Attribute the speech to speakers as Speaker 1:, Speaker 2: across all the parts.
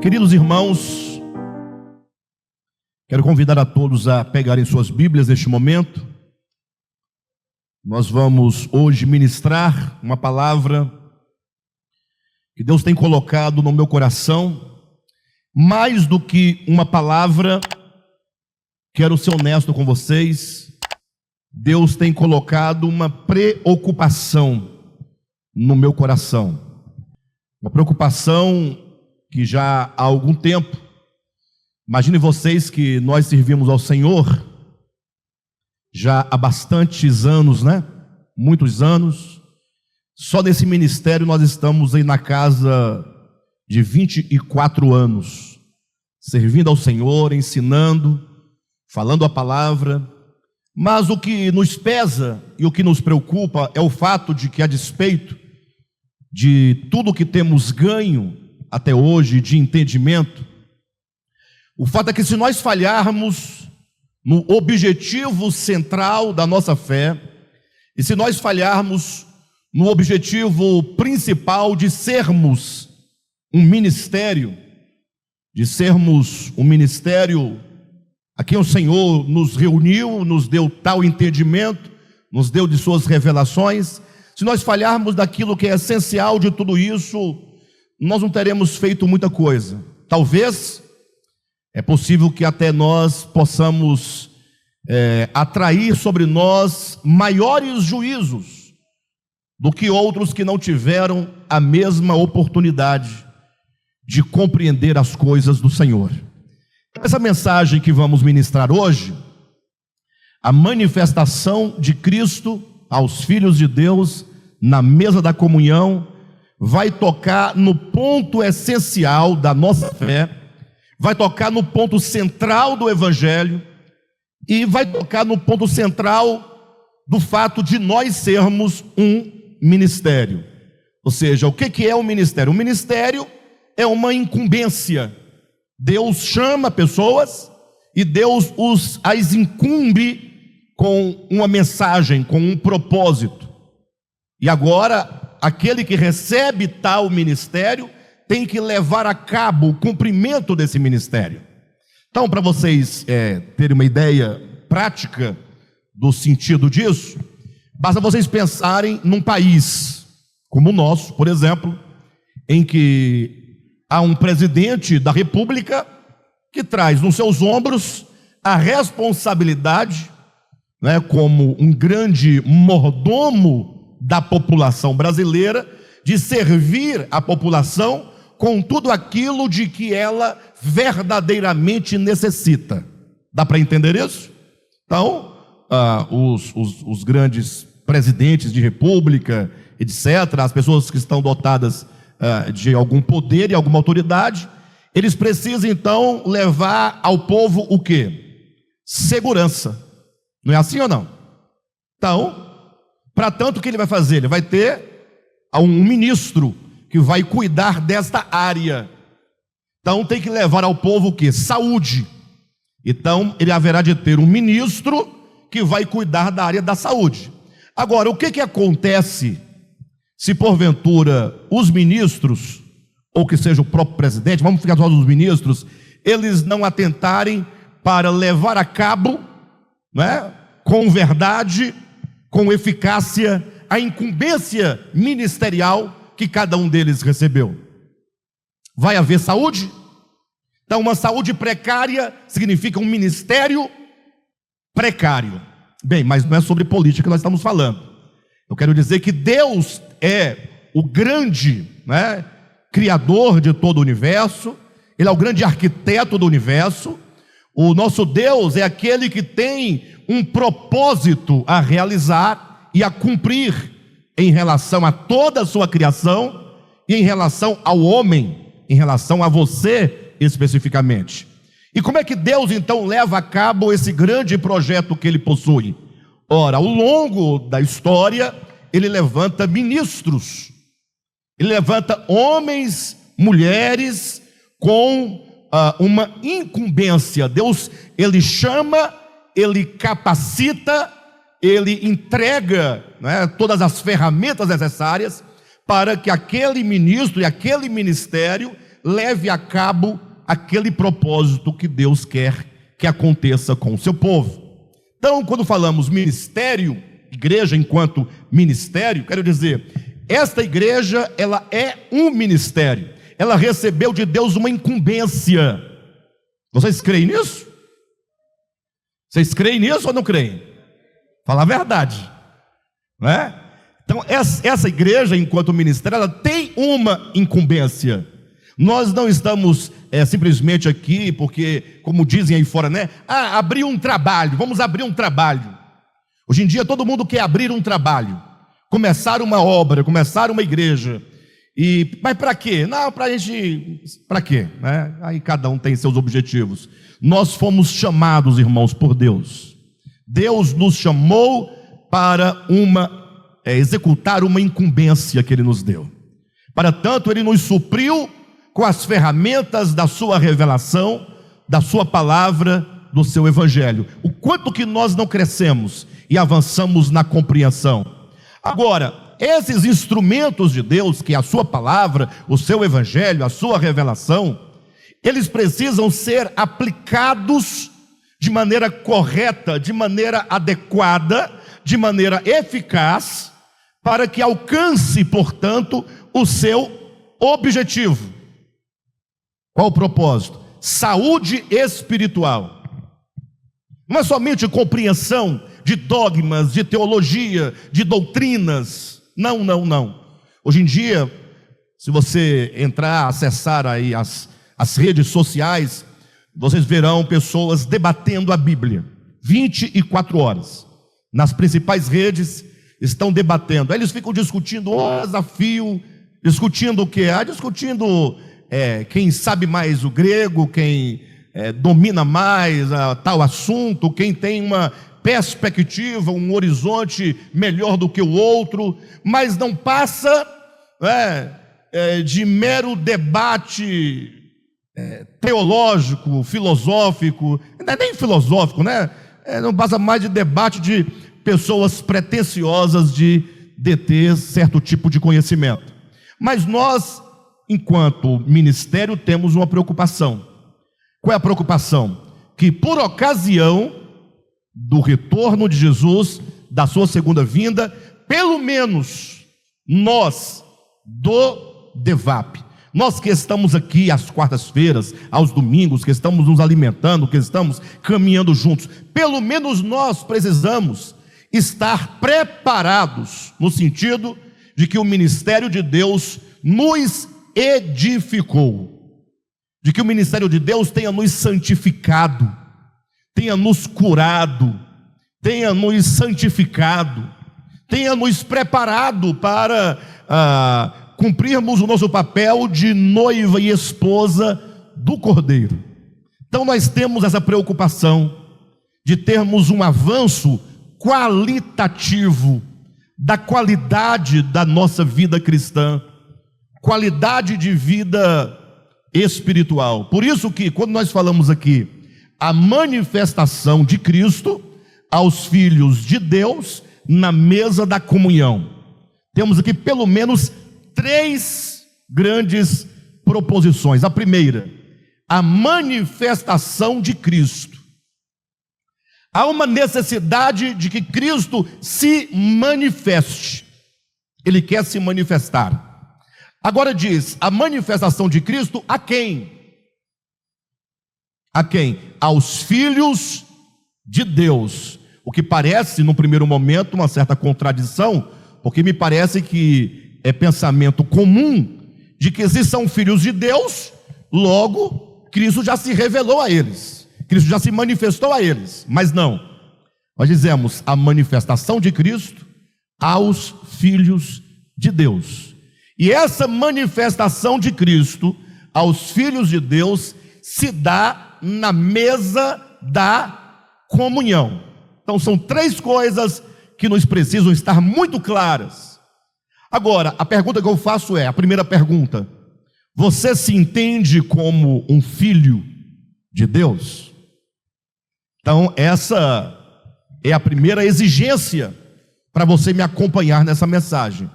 Speaker 1: Queridos irmãos, quero convidar a todos a pegarem suas Bíblias neste momento. Nós vamos hoje ministrar uma palavra que Deus tem colocado no meu coração. Mais do que uma palavra, quero ser honesto com vocês, Deus tem colocado uma preocupação no meu coração. Uma preocupação que já há algum tempo, imagine vocês que nós servimos ao Senhor já há bastantes anos, né? Muitos anos. Só nesse ministério nós estamos aí na casa de 24 anos, servindo ao Senhor, ensinando, falando a palavra. Mas o que nos pesa e o que nos preocupa é o fato de que, a despeito de tudo que temos ganho até hoje de entendimento, o fato é que, se nós falharmos no objetivo central da nossa fé, e se nós falharmos no objetivo principal de sermos um ministério, a quem o Senhor nos reuniu, nos deu tal entendimento, nos deu de suas revelações, se nós falharmos daquilo que é essencial de tudo isso, nós não teremos feito muita coisa. Talvez, é possível que até nós possamos atrair sobre nós maiores juízos do que outros que não tiveram a mesma oportunidade de compreender as coisas do Senhor. Essa mensagem que vamos ministrar hoje, a manifestação de Cristo aos filhos de Deus na mesa da comunhão, vai tocar no ponto essencial da nossa fé, vai tocar no ponto central do Evangelho e vai tocar no ponto central do fato de nós sermos um ministério. Ou seja, o que é um ministério? Um ministério é uma incumbência. Deus chama pessoas e Deus as incumbe com uma mensagem, com um propósito. E agora, aquele que recebe tal ministério tem que levar a cabo o cumprimento desse ministério. Então, para vocês terem uma ideia prática do sentido disso, basta vocês pensarem num país como o nosso, por exemplo, em que há um presidente da República que traz nos seus ombros a responsabilidade, né, como um grande mordomo da população brasileira, de servir a população com tudo aquilo de que ela verdadeiramente necessita. Dá para entender isso? Então, os grandes presidentes de república, etc., as pessoas que estão dotadas de algum poder e alguma autoridade, eles precisam então levar ao povo o quê? Segurança. Não é assim ou não? Então, para tanto, o que ele vai fazer? Ele vai ter um ministro que vai cuidar desta área. Então tem que levar ao povo o quê? Saúde. Então ele haverá de ter um ministro que vai cuidar da área da saúde. Agora, o que acontece se porventura os ministros, ou que seja o próprio presidente, vamos ficar só dos ministros, eles não atentarem para levar a cabo, né, com verdade, com eficácia, a incumbência ministerial que cada um deles recebeu? Vai haver saúde? Então, uma saúde precária significa um ministério precário. Bem, mas não é sobre política que nós estamos falando. Eu quero dizer que Deus é o grande, né, criador de todo o universo. Ele é o grande arquiteto do universo. O nosso Deus é aquele que tem um propósito a realizar e a cumprir em relação a toda a sua criação e em relação ao homem, em relação a você especificamente. E como é que Deus então leva a cabo esse grande projeto que ele possui? Ora, ao longo da história, ele levanta ministros, ele levanta homens, mulheres com uma incumbência. Deus, ele chama, ele capacita, ele entrega, né, todas as ferramentas necessárias para que aquele ministro e aquele ministério leve a cabo aquele propósito que Deus quer que aconteça com o seu povo. Então, quando falamos ministério, igreja enquanto ministério, quero dizer, esta igreja, ela é um ministério, ela recebeu de Deus uma incumbência. Vocês creem nisso? Vocês creem nisso ou não creem? Fala a verdade, não é? Então, essa igreja, enquanto ministério, ela tem uma incumbência. Nós não estamos simplesmente aqui porque, como dizem aí fora, né? Abrir um trabalho, vamos abrir um trabalho. Hoje em dia todo mundo quer abrir um trabalho, começar uma obra, começar uma igreja. Mas para quê? Não, para quê? Né? Aí cada um tem seus objetivos. Nós fomos chamados, irmãos, por Deus. Deus nos chamou para executar uma incumbência que Ele nos deu. Para tanto, Ele nos supriu com as ferramentas da sua revelação, da sua palavra, do seu evangelho. O quanto que nós não crescemos e avançamos na compreensão. Agora, esses instrumentos de Deus, que é a sua palavra, o seu evangelho, a sua revelação, eles precisam ser aplicados de maneira correta, de maneira adequada, de maneira eficaz, para que alcance, portanto, o seu objetivo. Qual o propósito? Saúde espiritual. Não é somente compreensão de dogmas, de teologia, de doutrinas. Não. Hoje em dia, se você entrar, acessar aí as redes sociais, vocês verão pessoas debatendo a Bíblia 24 horas. Nas principais redes estão debatendo. Aí eles ficam discutindo horas a fio, discutindo o quê? Discutindo quem sabe mais o grego, quem domina mais tal assunto, quem tem uma perspectiva, um horizonte melhor do que o outro, mas não passa de mero debate teológico, filosófico, não é nem filosófico, né? Não passa mais de debate de pessoas pretensiosas de deter certo tipo de conhecimento. Mas nós, enquanto ministério, temos uma preocupação. Qual é a preocupação? Que por ocasião do retorno de Jesus, da sua segunda vinda, pelo menos nós do DEVAP, nós que estamos aqui às quartas-feiras, aos domingos, que estamos nos alimentando, que estamos caminhando juntos, pelo menos nós precisamos estar preparados, no sentido de que o ministério de Deus nos edificou, de que o ministério de Deus tenha nos santificado, tenha nos curado, tenha nos santificado, tenha nos preparado para cumprirmos o nosso papel de noiva e esposa do Cordeiro. Então nós temos essa preocupação de termos um avanço qualitativo da qualidade da nossa vida cristã, qualidade de vida espiritual. Por isso que quando nós falamos aqui a manifestação de Cristo aos filhos de Deus na mesa da comunhão, temos aqui pelo menos 3 grandes proposições. A primeira, a manifestação de Cristo. Há uma necessidade de que Cristo se manifeste. Ele quer se manifestar. Agora diz, a manifestação de Cristo a quem? A quem? Aos filhos de Deus. O que parece, num primeiro momento, uma certa contradição, porque me parece que é pensamento comum de que se são filhos de Deus, logo Cristo já se revelou a eles, Cristo já se manifestou a eles. Mas não, nós dizemos a manifestação de Cristo aos filhos de Deus. E essa manifestação de Cristo aos filhos de Deus se dá na mesa da comunhão. Então são 3 coisas que nos precisam estar muito claras. Agora, a pergunta que eu faço é, a primeira pergunta: você se entende como um filho de Deus? Então essa é a primeira exigência para você me acompanhar nessa mensagem.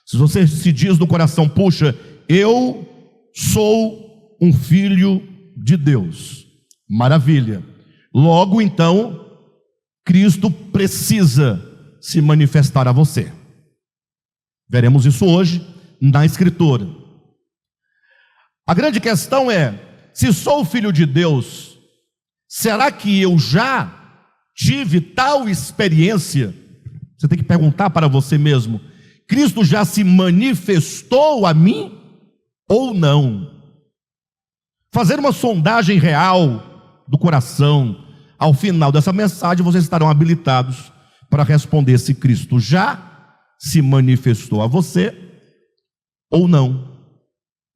Speaker 1: Se você se diz no coração, puxa, eu sou um filho de Deus. Maravilha. Logo então, Cristo precisa se manifestar a você. Veremos isso hoje na Escritura. A grande questão é: se sou filho de Deus, será que eu já tive tal experiência? Você tem que perguntar para você mesmo: Cristo já se manifestou a mim ou não? Fazer uma sondagem real do coração. Ao final dessa mensagem, vocês estarão habilitados para responder se Cristo já se manifestou a você ou não.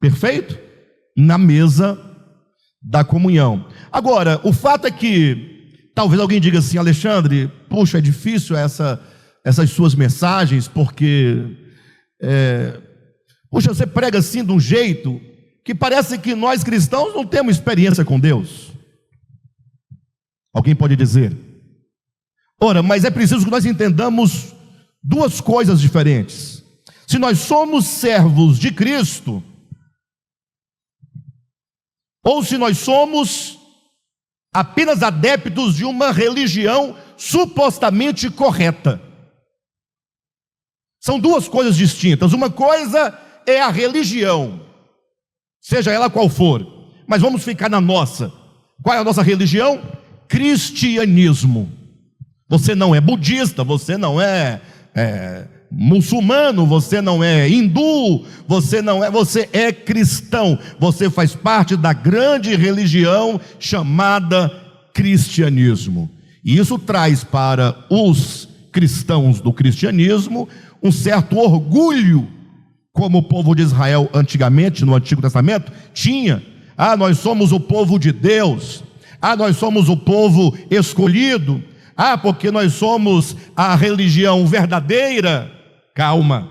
Speaker 1: Perfeito? Na mesa da comunhão. Agora, o fato é que talvez alguém diga assim: Alexandre, puxa, é difícil essas suas mensagens, porque puxa, você prega assim de um jeito que parece que nós cristãos não temos experiência com Deus. Alguém pode dizer: ora, mas é preciso que nós entendamos duas coisas diferentes. Se nós somos servos de Cristo, ou se nós somos apenas adeptos de uma religião supostamente correta. São duas coisas distintas. Uma coisa é a religião, seja ela qual for, mas vamos ficar na nossa. Qual é a nossa religião? Cristianismo. Você não é budista, você não é muçulmano, você não é hindu, você é cristão. Você faz parte da grande religião chamada cristianismo. E isso traz para os cristãos do cristianismo um certo orgulho, como o povo de Israel antigamente, no Antigo Testamento, tinha. Nós somos o povo de Deus. Nós somos o povo escolhido. Porque nós somos a religião verdadeira. Calma.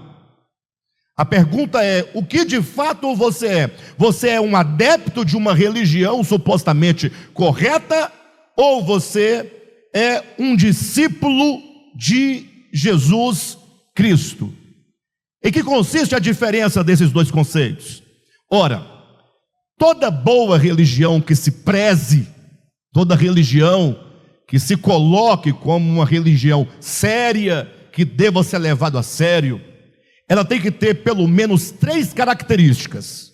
Speaker 1: A pergunta é: o que de fato você é? Você é um adepto de uma religião supostamente correta, ou você é um discípulo de Jesus Cristo? Em que consiste a diferença desses dois conceitos? Ora, toda boa religião que se preze, toda religião que se coloque como uma religião séria, que deva ser levado a sério, ela tem que ter pelo menos 3 características.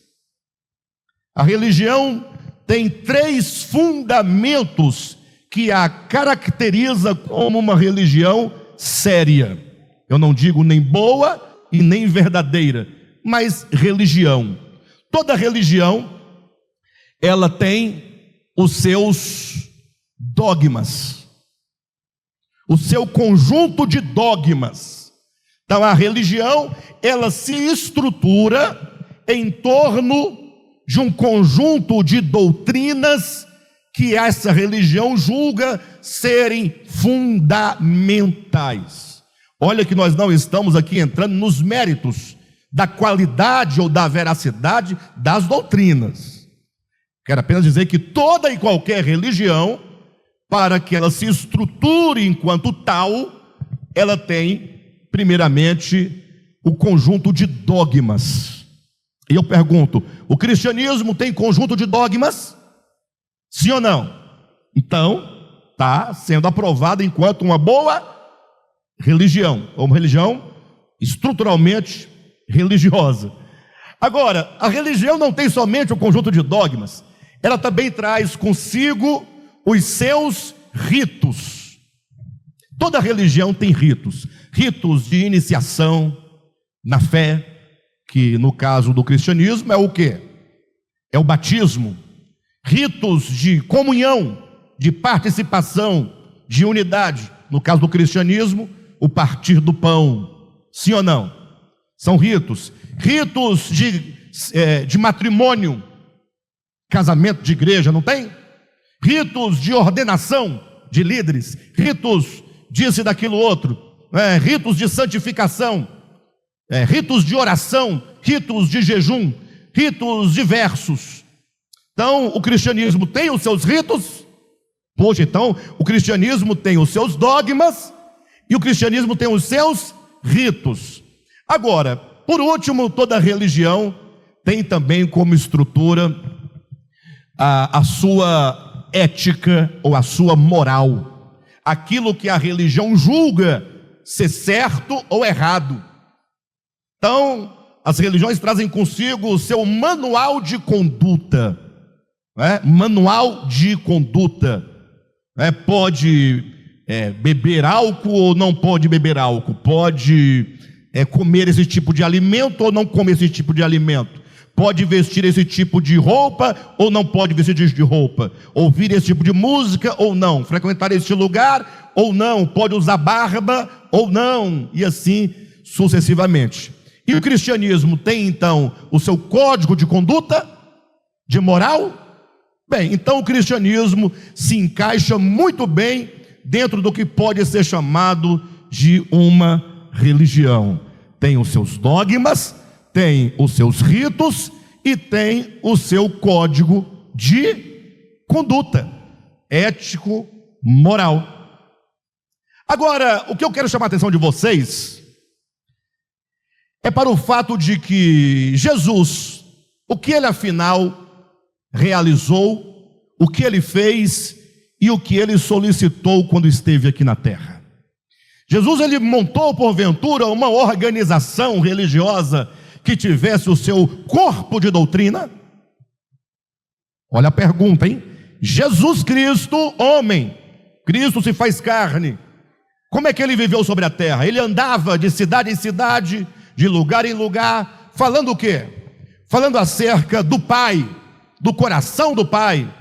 Speaker 1: A religião tem 3 fundamentos que a caracteriza como uma religião séria. Eu não digo nem boa e nem verdadeira, mas religião. Toda religião, ela tem os seus dogmas, o seu conjunto de dogmas. Então a religião, ela se estrutura em torno de um conjunto de doutrinas que essa religião julga serem fundamentais. Olha que nós não estamos aqui entrando nos méritos da qualidade ou da veracidade das doutrinas. Quero apenas dizer que toda e qualquer religião, para que ela se estruture enquanto tal, ela tem, primeiramente, o conjunto de dogmas. E eu pergunto: o cristianismo tem conjunto de dogmas? Sim ou não? Então, está sendo aprovado enquanto uma boa religião, ou uma religião estruturalmente religiosa. Agora, a religião não tem somente o conjunto de dogmas, ela também traz consigo os seus ritos. Toda religião tem ritos. Ritos de iniciação na fé, que no caso do cristianismo é o quê? É o batismo. Ritos de comunhão, de participação, de unidade. No caso do cristianismo, o partir do pão. Sim ou não? São ritos. Ritos de matrimônio, casamento de igreja, não tem? Ritos de ordenação de líderes, ritos disso e daquilo outro, ritos de santificação, ritos de oração, ritos de jejum, ritos diversos. Então, o cristianismo tem os seus ritos. Poxa, então, o cristianismo tem os seus dogmas e o cristianismo tem os seus ritos. Agora, por último, toda religião tem também como estrutura a sua ética ou a sua moral, aquilo que a religião julga ser certo ou errado. Então, as religiões trazem consigo o seu manual de conduta, manual de conduta. Pode beber álcool ou não pode beber álcool, pode comer esse tipo de alimento ou não comer esse tipo de alimento, pode vestir esse tipo de roupa ou não pode vestir esse tipo de roupa, ouvir esse tipo de música ou não, frequentar este lugar ou não, pode usar barba ou não, e assim sucessivamente. E o cristianismo tem então o seu código de conduta, de moral? Bem, então o cristianismo se encaixa muito bem dentro do que pode ser chamado de uma religião. Tem os seus dogmas, tem os seus ritos e tem o seu código de conduta, ético, moral. Agora, o que eu quero chamar a atenção de vocês é para o fato de que Jesus, o que ele afinal realizou, o que ele fez e o que ele solicitou quando esteve aqui na terra. Jesus, ele montou porventura uma organização religiosa que tivesse o seu corpo de doutrina? Olha a pergunta, hein? Jesus Cristo, homem, Cristo se faz carne, como é que ele viveu sobre a terra? Ele andava de cidade em cidade, de lugar em lugar, falando o quê? Falando acerca do Pai, do coração do Pai,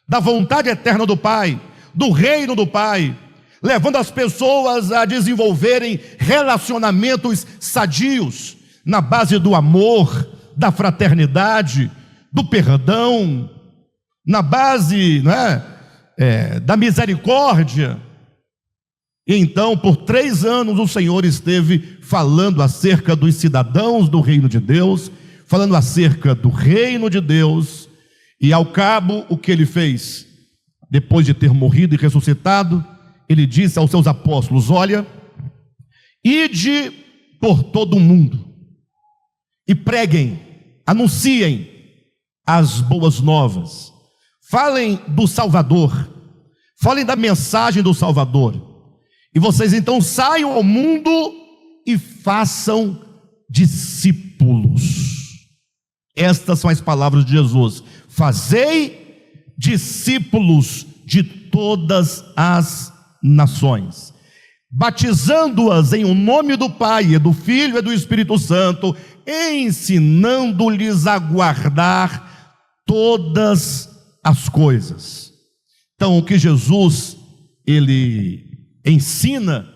Speaker 1: da vontade eterna do Pai, do reino do Pai, levando as pessoas a desenvolverem relacionamentos sadios, na base do amor, da fraternidade, do perdão, na base da misericórdia. E então, por 3 anos, o Senhor esteve falando acerca dos cidadãos do reino de Deus, falando acerca do reino de Deus, e ao cabo, o que ele fez? Depois de ter morrido e ressuscitado, ele disse aos seus apóstolos: olha, ide por todo o mundo, e preguem, anunciem as boas novas, falem do Salvador, falem da mensagem do Salvador, e vocês então saiam ao mundo e façam discípulos. Estas são as palavras de Jesus: fazei discípulos de todas as nações, batizando-as em o nome do Pai, e do Filho e do Espírito Santo, ensinando-lhes a guardar todas as coisas. Então, o que Jesus ele ensina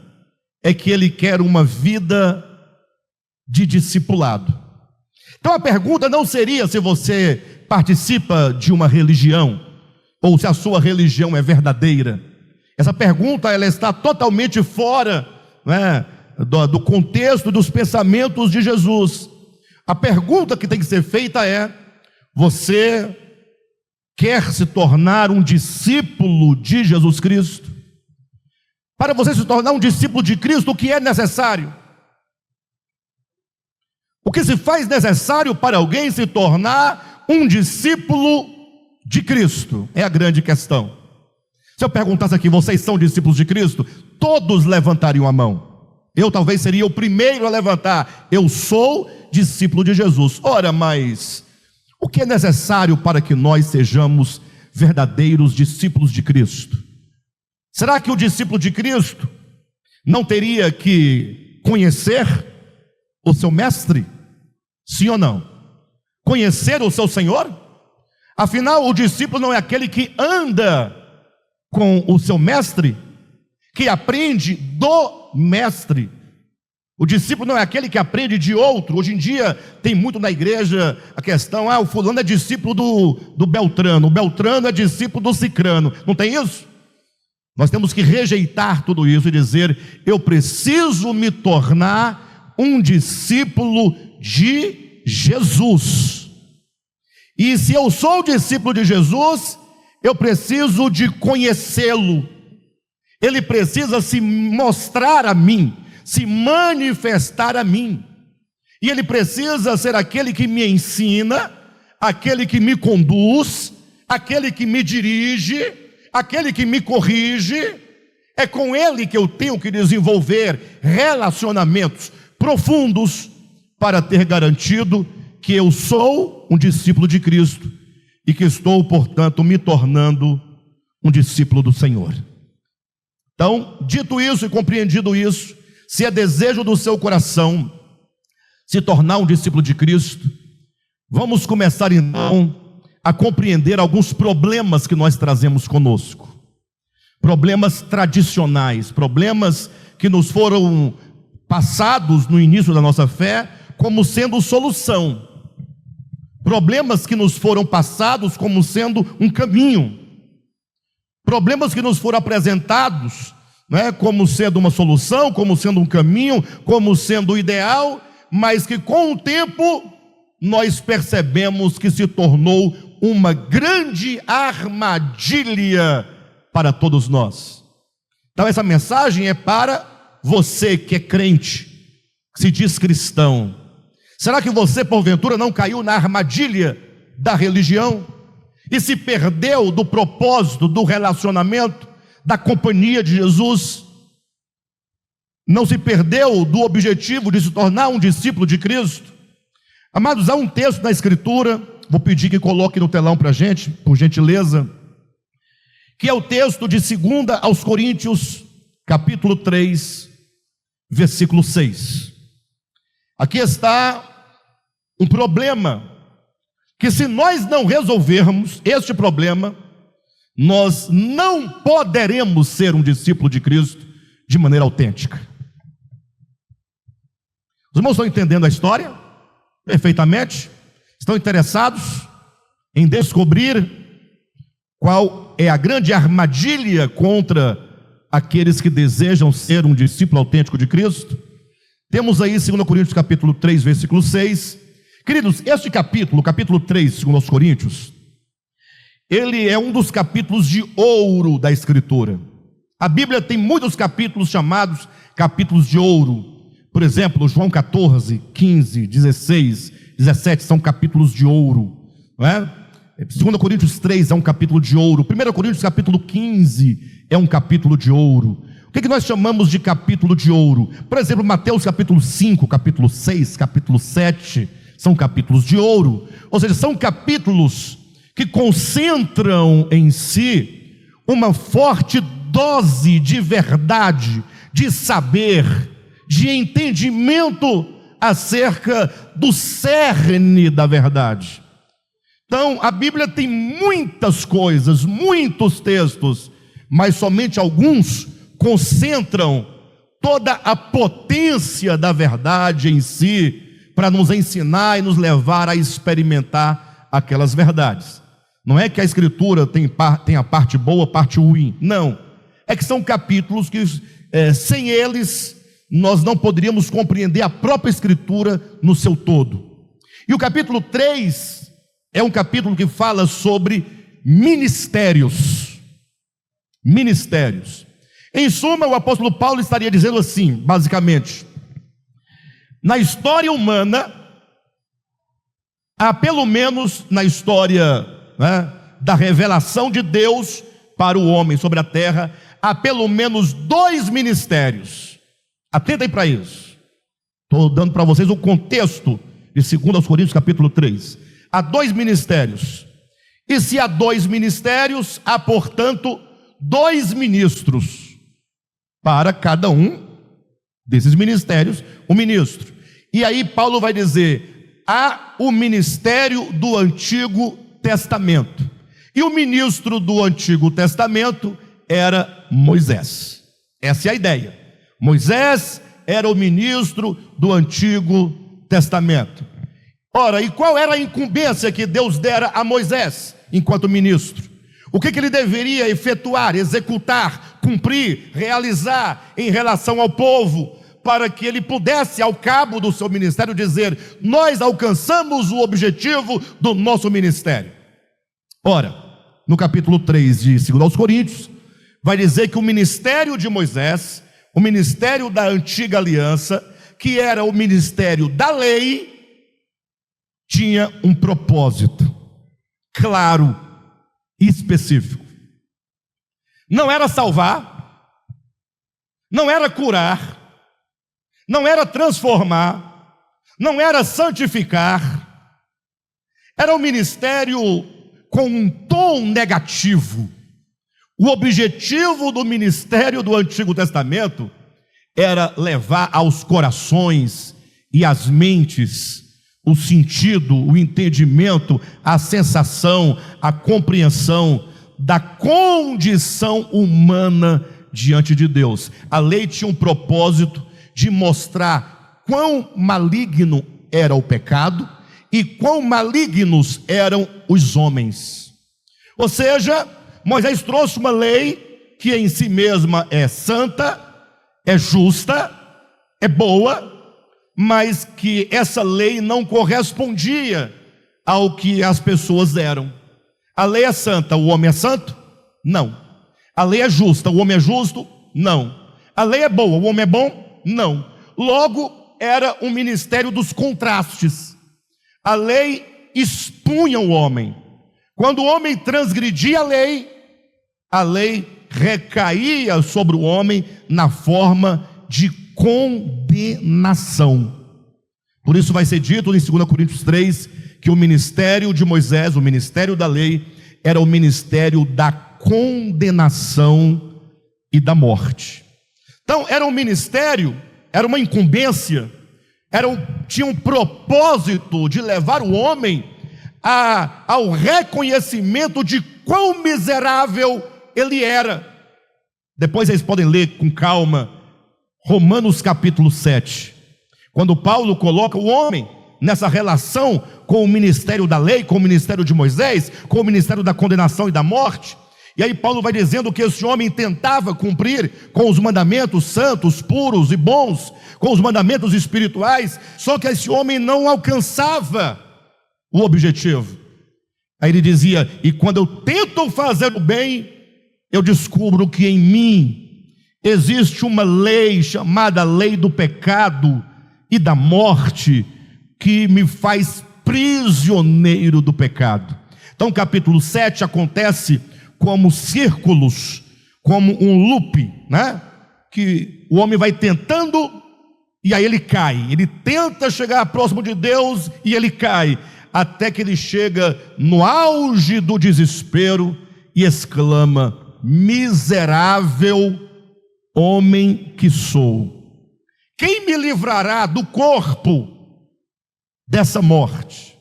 Speaker 1: é que ele quer uma vida de discipulado. Então a pergunta não seria se você participa de uma religião ou se a sua religião é verdadeira. Essa pergunta ela está totalmente fora do contexto dos pensamentos de Jesus. A pergunta que tem que ser feita é: você quer se tornar um discípulo de Jesus Cristo? Para você se tornar um discípulo de Cristo, o que é necessário? O que se faz necessário para alguém se tornar um discípulo de Cristo? É a grande questão. Se eu perguntasse aqui: vocês são discípulos de Cristo? Todos levantariam a mão. Eu talvez seria o primeiro a levantar: eu sou discípulo de Jesus. Ora, mas o que é necessário para que nós sejamos verdadeiros discípulos de Cristo? Será que o discípulo de Cristo não teria que conhecer o seu mestre? Sim ou não? Conhecer o seu Senhor? Afinal, o discípulo não é aquele que anda com o seu mestre, que aprende do mestre. O discípulo não é aquele que aprende de outro. Hoje em dia tem muito na igreja a questão: o fulano é discípulo do Beltrano, o Beltrano é discípulo do Cicrano. Não tem isso? Nós temos que rejeitar tudo isso e dizer: eu preciso me tornar um discípulo de Jesus. E se eu sou discípulo de Jesus, eu preciso de conhecê-lo. Ele precisa se mostrar a mim, se manifestar a mim. E ele precisa ser aquele que me ensina, aquele que me conduz, aquele que me dirige, aquele que me corrige, é com ele que eu tenho que desenvolver relacionamentos profundos para ter garantido que eu sou um discípulo de Cristo e que estou, portanto, me tornando um discípulo do Senhor. Então, dito isso e compreendido isso, se é desejo do seu coração se tornar um discípulo de Cristo, vamos começar então a compreender alguns problemas que nós trazemos conosco. Problemas tradicionais, problemas que nos foram passados no início da nossa fé como sendo solução. Problemas que nos foram passados como sendo um caminho. Problemas que nos foram apresentados, né, como sendo uma solução, como sendo um caminho, como sendo o ideal, mas que com o tempo nós percebemos que se tornou uma grande armadilha para todos nós. Então essa mensagem é para você que é crente, que se diz cristão. Será que você porventura não caiu na armadilha da religião e se perdeu do propósito do relacionamento, da companhia de Jesus? Não se perdeu do objetivo de se tornar um discípulo de Cristo? Amados, há um texto na Escritura, vou pedir que coloque no telão para a gente, por gentileza, que é o texto de 2 aos Coríntios, capítulo 3, versículo 6. Aqui está um problema, que se nós não resolvermos este problema, nós não poderemos ser um discípulo de Cristo de maneira autêntica. Os irmãos estão entendendo a história perfeitamente? Estão interessados em descobrir qual é a grande armadilha contra aqueles que desejam ser um discípulo autêntico de Cristo? Temos aí 2 Coríntios capítulo 3, versículo 6. Queridos, este capítulo, capítulo 3, 2 Coríntios, ele é um dos capítulos de ouro da Escritura. A Bíblia tem muitos capítulos chamados capítulos de ouro. Por exemplo, João 14, 15, 16, 17 são capítulos de ouro, não é? 2 Coríntios 3 é um capítulo de ouro. 1 Coríntios capítulo 15 é um capítulo de ouro. O que nós chamamos de capítulo de ouro? Por exemplo, Mateus capítulo 5, capítulo 6, capítulo 7 são capítulos de ouro. Ou seja, são capítulos que concentram em si uma forte dose de verdade, de saber, de entendimento acerca do cerne da verdade. Então, a Bíblia tem muitas coisas, muitos textos, mas somente alguns concentram toda a potência da verdade em si, para nos ensinar e nos levar a experimentar aquelas verdades. Não é que a Escritura tem a parte boa, a parte ruim, não. É que são capítulos que, sem eles, nós não poderíamos compreender a própria Escritura no seu todo. E o capítulo 3 é um capítulo que fala sobre ministérios. Ministérios. Em suma, o apóstolo Paulo estaria dizendo assim, basicamente: na história humana, há pelo menos na história, né, da revelação de Deus para o homem sobre a terra, há pelo menos 2 ministérios. Atentem para isso. Estou dando para vocês o contexto de 2 Coríntios capítulo 3. Há 2 ministérios. E se há 2 ministérios, há portanto 2 ministros. Para cada um desses ministérios, um ministro. E aí Paulo vai dizer: há o ministério do Antigo Testamento. E o ministro do Antigo Testamento era Moisés. Essa é a ideia. Moisés era o ministro do Antigo Testamento. Ora, e qual era a incumbência que Deus dera a Moisés enquanto ministro? O que ele deveria efetuar, executar, cumprir, realizar em relação ao povo, para que ele pudesse, ao cabo do seu ministério, dizer: nós alcançamos o objetivo do nosso ministério? Ora, no capítulo 3 de 2 aos Coríntios, vai dizer que o ministério de Moisés, o ministério da antiga aliança, que era o ministério da lei, tinha um propósito claro, específico. Não era salvar, não era curar, não era transformar, não era santificar. Era um ministério com um tom negativo. O objetivo do ministério do Antigo Testamento era levar aos corações e às mentes o sentido, o entendimento, a sensação, a compreensão da condição humana diante de Deus. A lei tinha um propósito de mostrar quão maligno era o pecado e quão malignos eram os homens. Ou seja, Moisés trouxe uma lei que em si mesma é santa, é justa, é boa, mas que essa lei não correspondia ao que as pessoas eram. A lei é santa, o homem é santo? Não. A lei é justa, o homem é justo? Não. A lei é boa, o homem é bom? Não. Logo, era um ministério dos contrastes. A lei expunha o homem. Quando o homem transgredia a lei recaía sobre o homem na forma de condenação. Por isso vai ser dito em 2 Coríntios 3 que o ministério de Moisés, o ministério da lei, era o ministério da condenação e da morte. Então era um ministério, era uma incumbência, tinha um propósito de levar o homem ao reconhecimento de quão miserável ele era. Depois vocês podem ler com calma Romanos capítulo 7, quando Paulo coloca o homem nessa relação com o ministério da lei, com o ministério de Moisés, com o ministério da condenação e da morte. E aí Paulo vai dizendo que esse homem tentava cumprir com os mandamentos santos, puros e bons, com os mandamentos espirituais, só que esse homem não alcançava o objetivo. Aí ele dizia: e quando eu tento fazer o bem, eu descubro que em mim existe uma lei chamada lei do pecado e da morte, que me faz prisioneiro do pecado. Então capítulo 7 acontece como círculos, como um loop, né? Que o homem vai tentando e aí ele cai, ele tenta chegar próximo de Deus e ele cai, até que ele chega no auge do desespero e exclama: miserável homem que sou, quem me livrará do corpo dessa morte?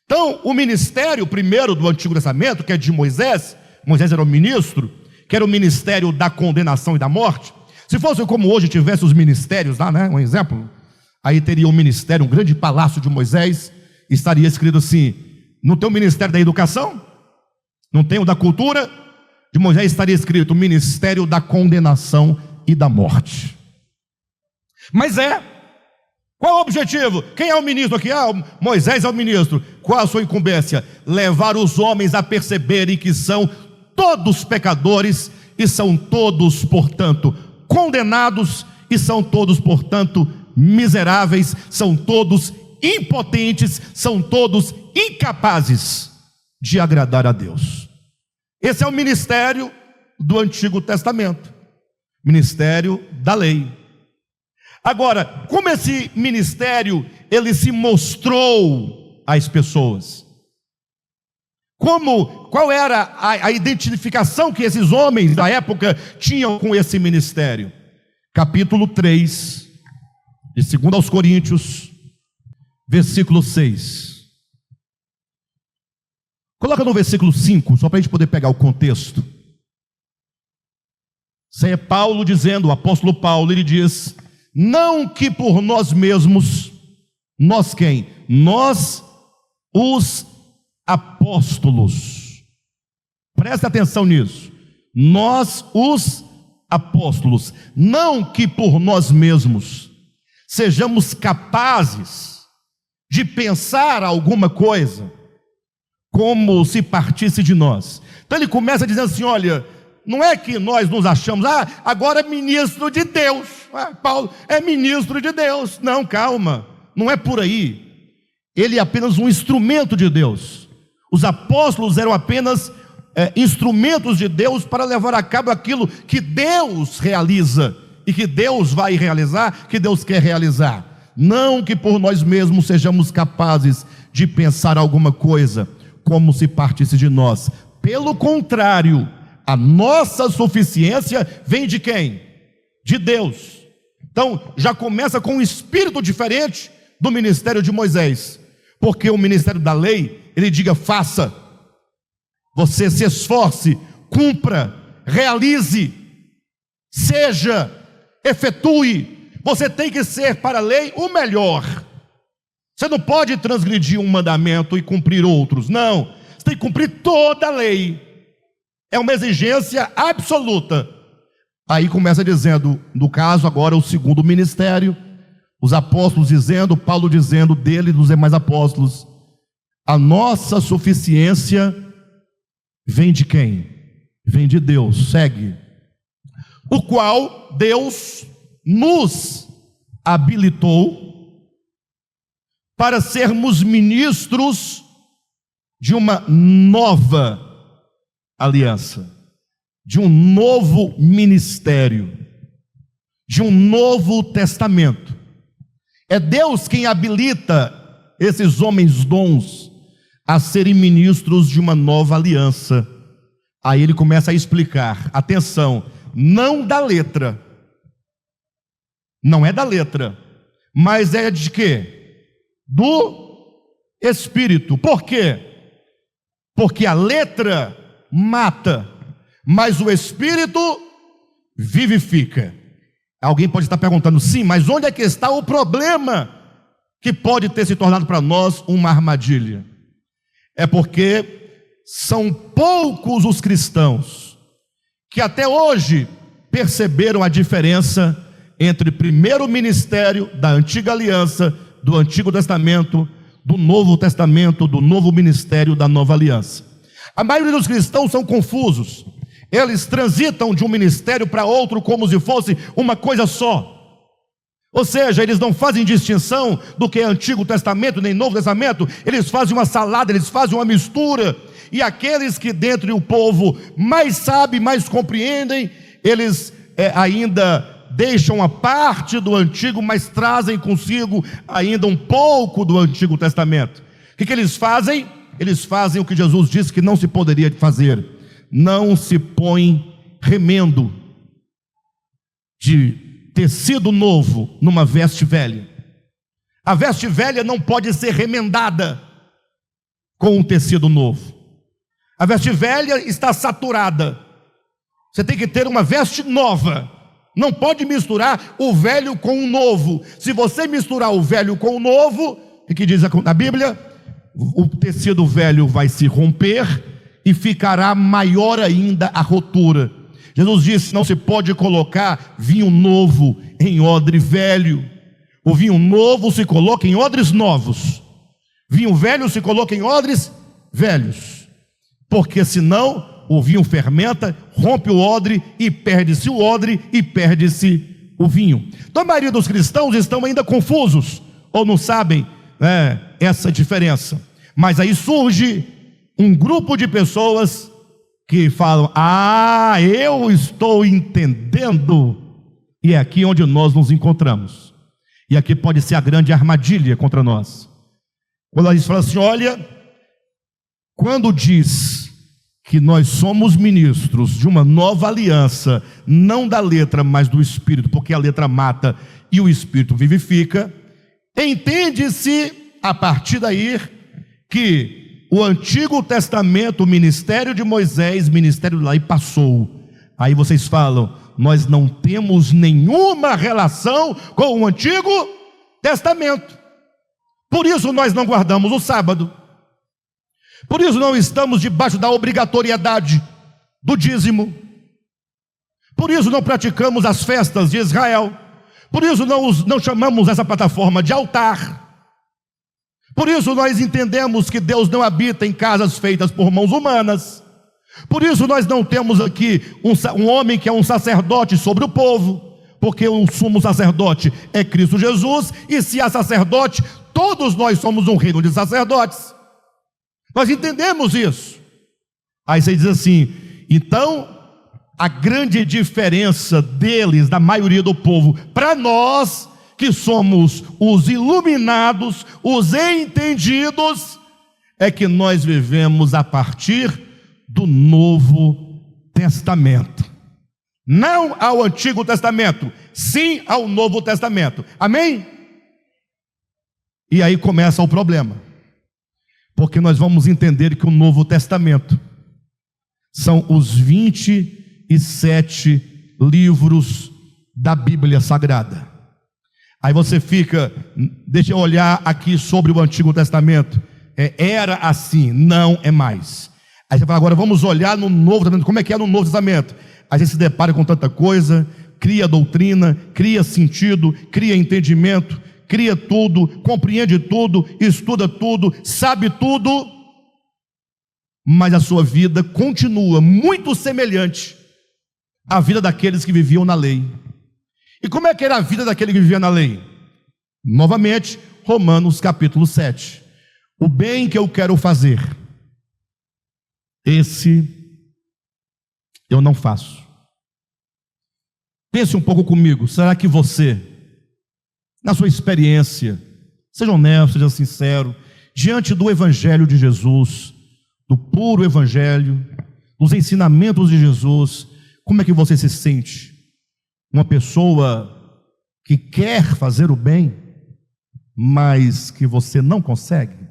Speaker 1: Então o ministério primeiro do Antigo Testamento, que é de Moisés era o ministro, que era o ministério da condenação e da morte. Se fosse como hoje tivesse os ministérios lá, né? Um exemplo, aí teria um ministério, um grande palácio de Moisés, estaria escrito assim: não tem o ministério da educação, não tem o da cultura, de Moisés estaria escrito ministério da condenação e da morte. Mas qual é o objetivo? Quem é o ministro aqui? Moisés é o ministro. Qual a sua incumbência? Levar os homens a perceberem que são todos pecadores e são todos, portanto, condenados, e são todos, portanto, miseráveis, são todos impotentes, são todos incapazes de agradar a Deus. Esse é o ministério do Antigo Testamento, ministério da lei. Agora, como esse ministério ele se mostrou às pessoas? Qual era a identificação que esses homens da época tinham com esse ministério? Capítulo 3, de 2 aos Coríntios, versículo 6. Coloca no versículo 5, só para a gente poder pegar o contexto. Isso aí é Paulo dizendo, o apóstolo Paulo, ele diz: não que por nós mesmos, nós quem? Nós os apóstolos. Preste atenção nisso. Nós os apóstolos, não que por nós mesmos sejamos capazes de pensar alguma coisa como se partisse de nós. Então ele começa dizendo assim: olha, não é que nós nos achamos, agora é ministro de Deus, Paulo é ministro de Deus. Não, calma, não é por aí. Ele é apenas um instrumento de Deus. Os apóstolos eram apenas instrumentos de Deus para levar a cabo aquilo que Deus realiza e que Deus vai realizar, que Deus quer realizar. Não que por nós mesmos sejamos capazes de pensar alguma coisa como se partisse de nós. Pelo contrário, a nossa suficiência vem de quem? De Deus. Então já começa com um espírito diferente do ministério de Moisés, porque o ministério da lei, ele diga: faça, você se esforce, cumpra, realize, seja, efetue. Você tem que ser para a lei o melhor. Você não pode transgredir um mandamento e cumprir outros, não. Você tem que cumprir toda a lei. É uma exigência absoluta. Aí começa dizendo, no caso agora o segundo ministério, os apóstolos dizendo, Paulo dizendo dele e dos demais apóstolos: a nossa suficiência vem de quem? Vem de Deus. Segue. O qual Deus nos habilitou para sermos ministros de uma nova aliança, de um novo ministério, de um novo testamento. É Deus quem habilita esses homens dons a serem ministros de uma nova aliança. Aí ele começa a explicar, atenção, não da letra, não é da letra, mas é de quê? Do Espírito. Por quê? Porque a letra mata, mas o Espírito vivifica. Alguém pode estar perguntando: sim, mas onde é que está o problema que pode ter se tornado para nós uma armadilha? É porque são poucos os cristãos que até hoje perceberam a diferença entre o primeiro ministério da antiga aliança, do Antigo Testamento, do Novo Testamento, do novo ministério da nova aliança. A maioria dos cristãos são confusos. Eles transitam de um ministério para outro como se fosse uma coisa só. Ou seja, eles não fazem distinção do que é Antigo Testamento nem Novo Testamento. Eles fazem uma salada, eles fazem uma mistura. E aqueles que dentre o povo mais sabem, mais compreendem, eles ainda deixam a parte do Antigo, mas trazem consigo ainda um pouco do Antigo Testamento. O que eles fazem? Eles fazem o que Jesus disse que não se poderia fazer: não se põe remendo de tecido novo numa veste velha. A veste velha não pode ser remendada com um tecido novo. A veste velha está saturada. Você tem que ter uma veste nova. Não pode misturar o velho com o novo. Se você misturar o velho com o novo, o que diz a Bíblia? O tecido velho vai se romper e ficará maior ainda a rotura. Jesus disse: não se pode colocar vinho novo em odre velho. O vinho novo se coloca em odres novos. Vinho velho se coloca em odres velhos. Porque senão o vinho fermenta, rompe o odre e perde-se o odre e perde-se o vinho. Então a maioria dos cristãos estão ainda confusos, ou não sabem essa diferença. Mas aí surge um grupo de pessoas que falam: ah, eu estou entendendo. E é aqui onde nós nos encontramos. E aqui pode ser a grande armadilha contra nós. Quando a gente fala assim: olha, quando diz que nós somos ministros de uma nova aliança, não da letra, mas do Espírito, porque a letra mata e o Espírito vivifica, entende-se a partir daí que o Antigo Testamento, o ministério de Moisés, o ministério de Lá, passou. Aí vocês falam: nós não temos nenhuma relação com o Antigo Testamento, por isso nós não guardamos o sábado, por isso não estamos debaixo da obrigatoriedade do dízimo, por isso não praticamos as festas de Israel, por isso não chamamos essa plataforma de altar, por isso nós entendemos que Deus não habita em casas feitas por mãos humanas, por isso nós não temos aqui um homem que é um sacerdote sobre o povo, porque o sumo sacerdote é Cristo Jesus, e se há sacerdote, todos nós somos um reino de sacerdotes. Nós entendemos isso. Aí você diz assim: então a grande diferença deles, da maioria do povo, para nós que somos os iluminados, os entendidos, é que nós vivemos a partir do Novo Testamento. Não ao Antigo Testamento, sim ao Novo Testamento. Amém? E aí começa o problema, porque nós vamos entender que o Novo Testamento são os 27 livros da Bíblia Sagrada. Aí você fica, deixa eu olhar aqui sobre o Antigo Testamento. Era assim, não é mais. Aí você fala, agora vamos olhar no Novo Testamento, como é que é no Novo Testamento? Aí você se depara com tanta coisa, cria doutrina, cria sentido, cria entendimento, cria tudo, compreende tudo, estuda tudo, sabe tudo, mas a sua vida continua muito semelhante à vida daqueles que viviam na lei. E como é que era a vida daquele que vivia na lei? Novamente, Romanos capítulo 7. O bem que eu quero fazer, esse eu não faço. Pense um pouco comigo, será que você, na sua experiência, seja honesto, seja sincero, diante do Evangelho de Jesus, do puro Evangelho, dos ensinamentos de Jesus, como é que você se sente? Uma pessoa que quer fazer o bem, mas que você não consegue?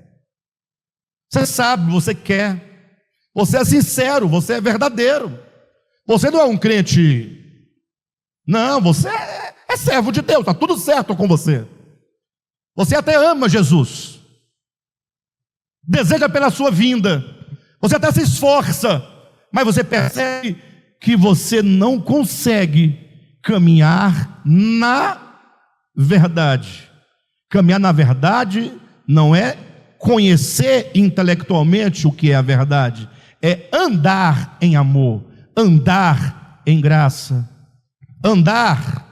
Speaker 1: Você sabe, você quer, você é sincero, você é verdadeiro, você não é um crente, não, você é servo de Deus, está tudo certo com você, você até ama Jesus, deseja pela sua vinda, você até se esforça, mas você percebe que você não consegue caminhar na verdade. Caminhar na verdade não é conhecer intelectualmente o que é a verdade, é andar em amor, andar em graça, andar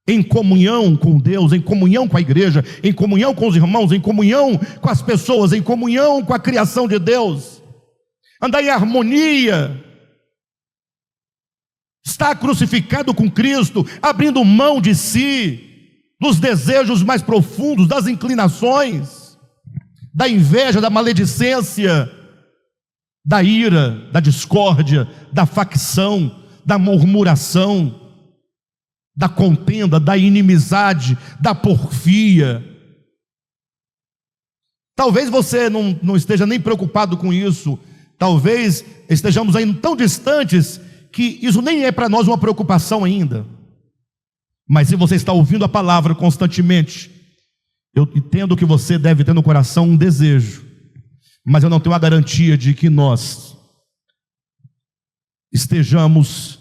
Speaker 1: em comunhão com Deus, em comunhão com a igreja, em comunhão com os irmãos, em comunhão com as pessoas, em comunhão com a criação de Deus, andar em harmonia, estar crucificado com Cristo, abrindo mão de si, dos desejos mais profundos, das inclinações, da inveja, da maledicência, da ira, da discórdia, da facção, da murmuração, da contenda, da inimizade, da porfia. Talvez você não esteja nem preocupado com isso, talvez estejamos ainda tão distantes que isso nem é para nós uma preocupação ainda. Mas se você está ouvindo a palavra constantemente, eu entendo que você deve ter no coração um desejo, mas eu não tenho a garantia de que nós estejamos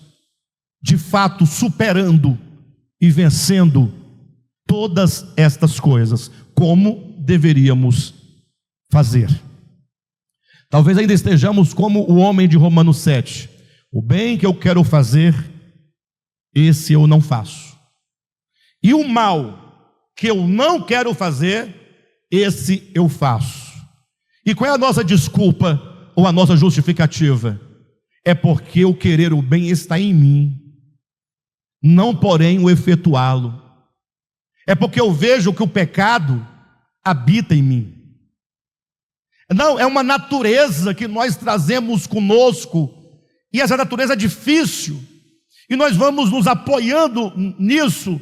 Speaker 1: de fato superando e vencendo todas estas coisas, como deveríamos fazer. Talvez ainda estejamos como o homem de Romanos 7, o bem que eu quero fazer, esse eu não faço, e o mal que eu não quero fazer, esse eu faço. E qual é a nossa desculpa ou a nossa justificativa? É porque o querer o bem está em mim, não porém o efetuá-lo. É porque eu vejo que o pecado habita em mim. Não, é uma natureza que nós trazemos conosco, e essa natureza é difícil, e nós vamos nos apoiando nisso,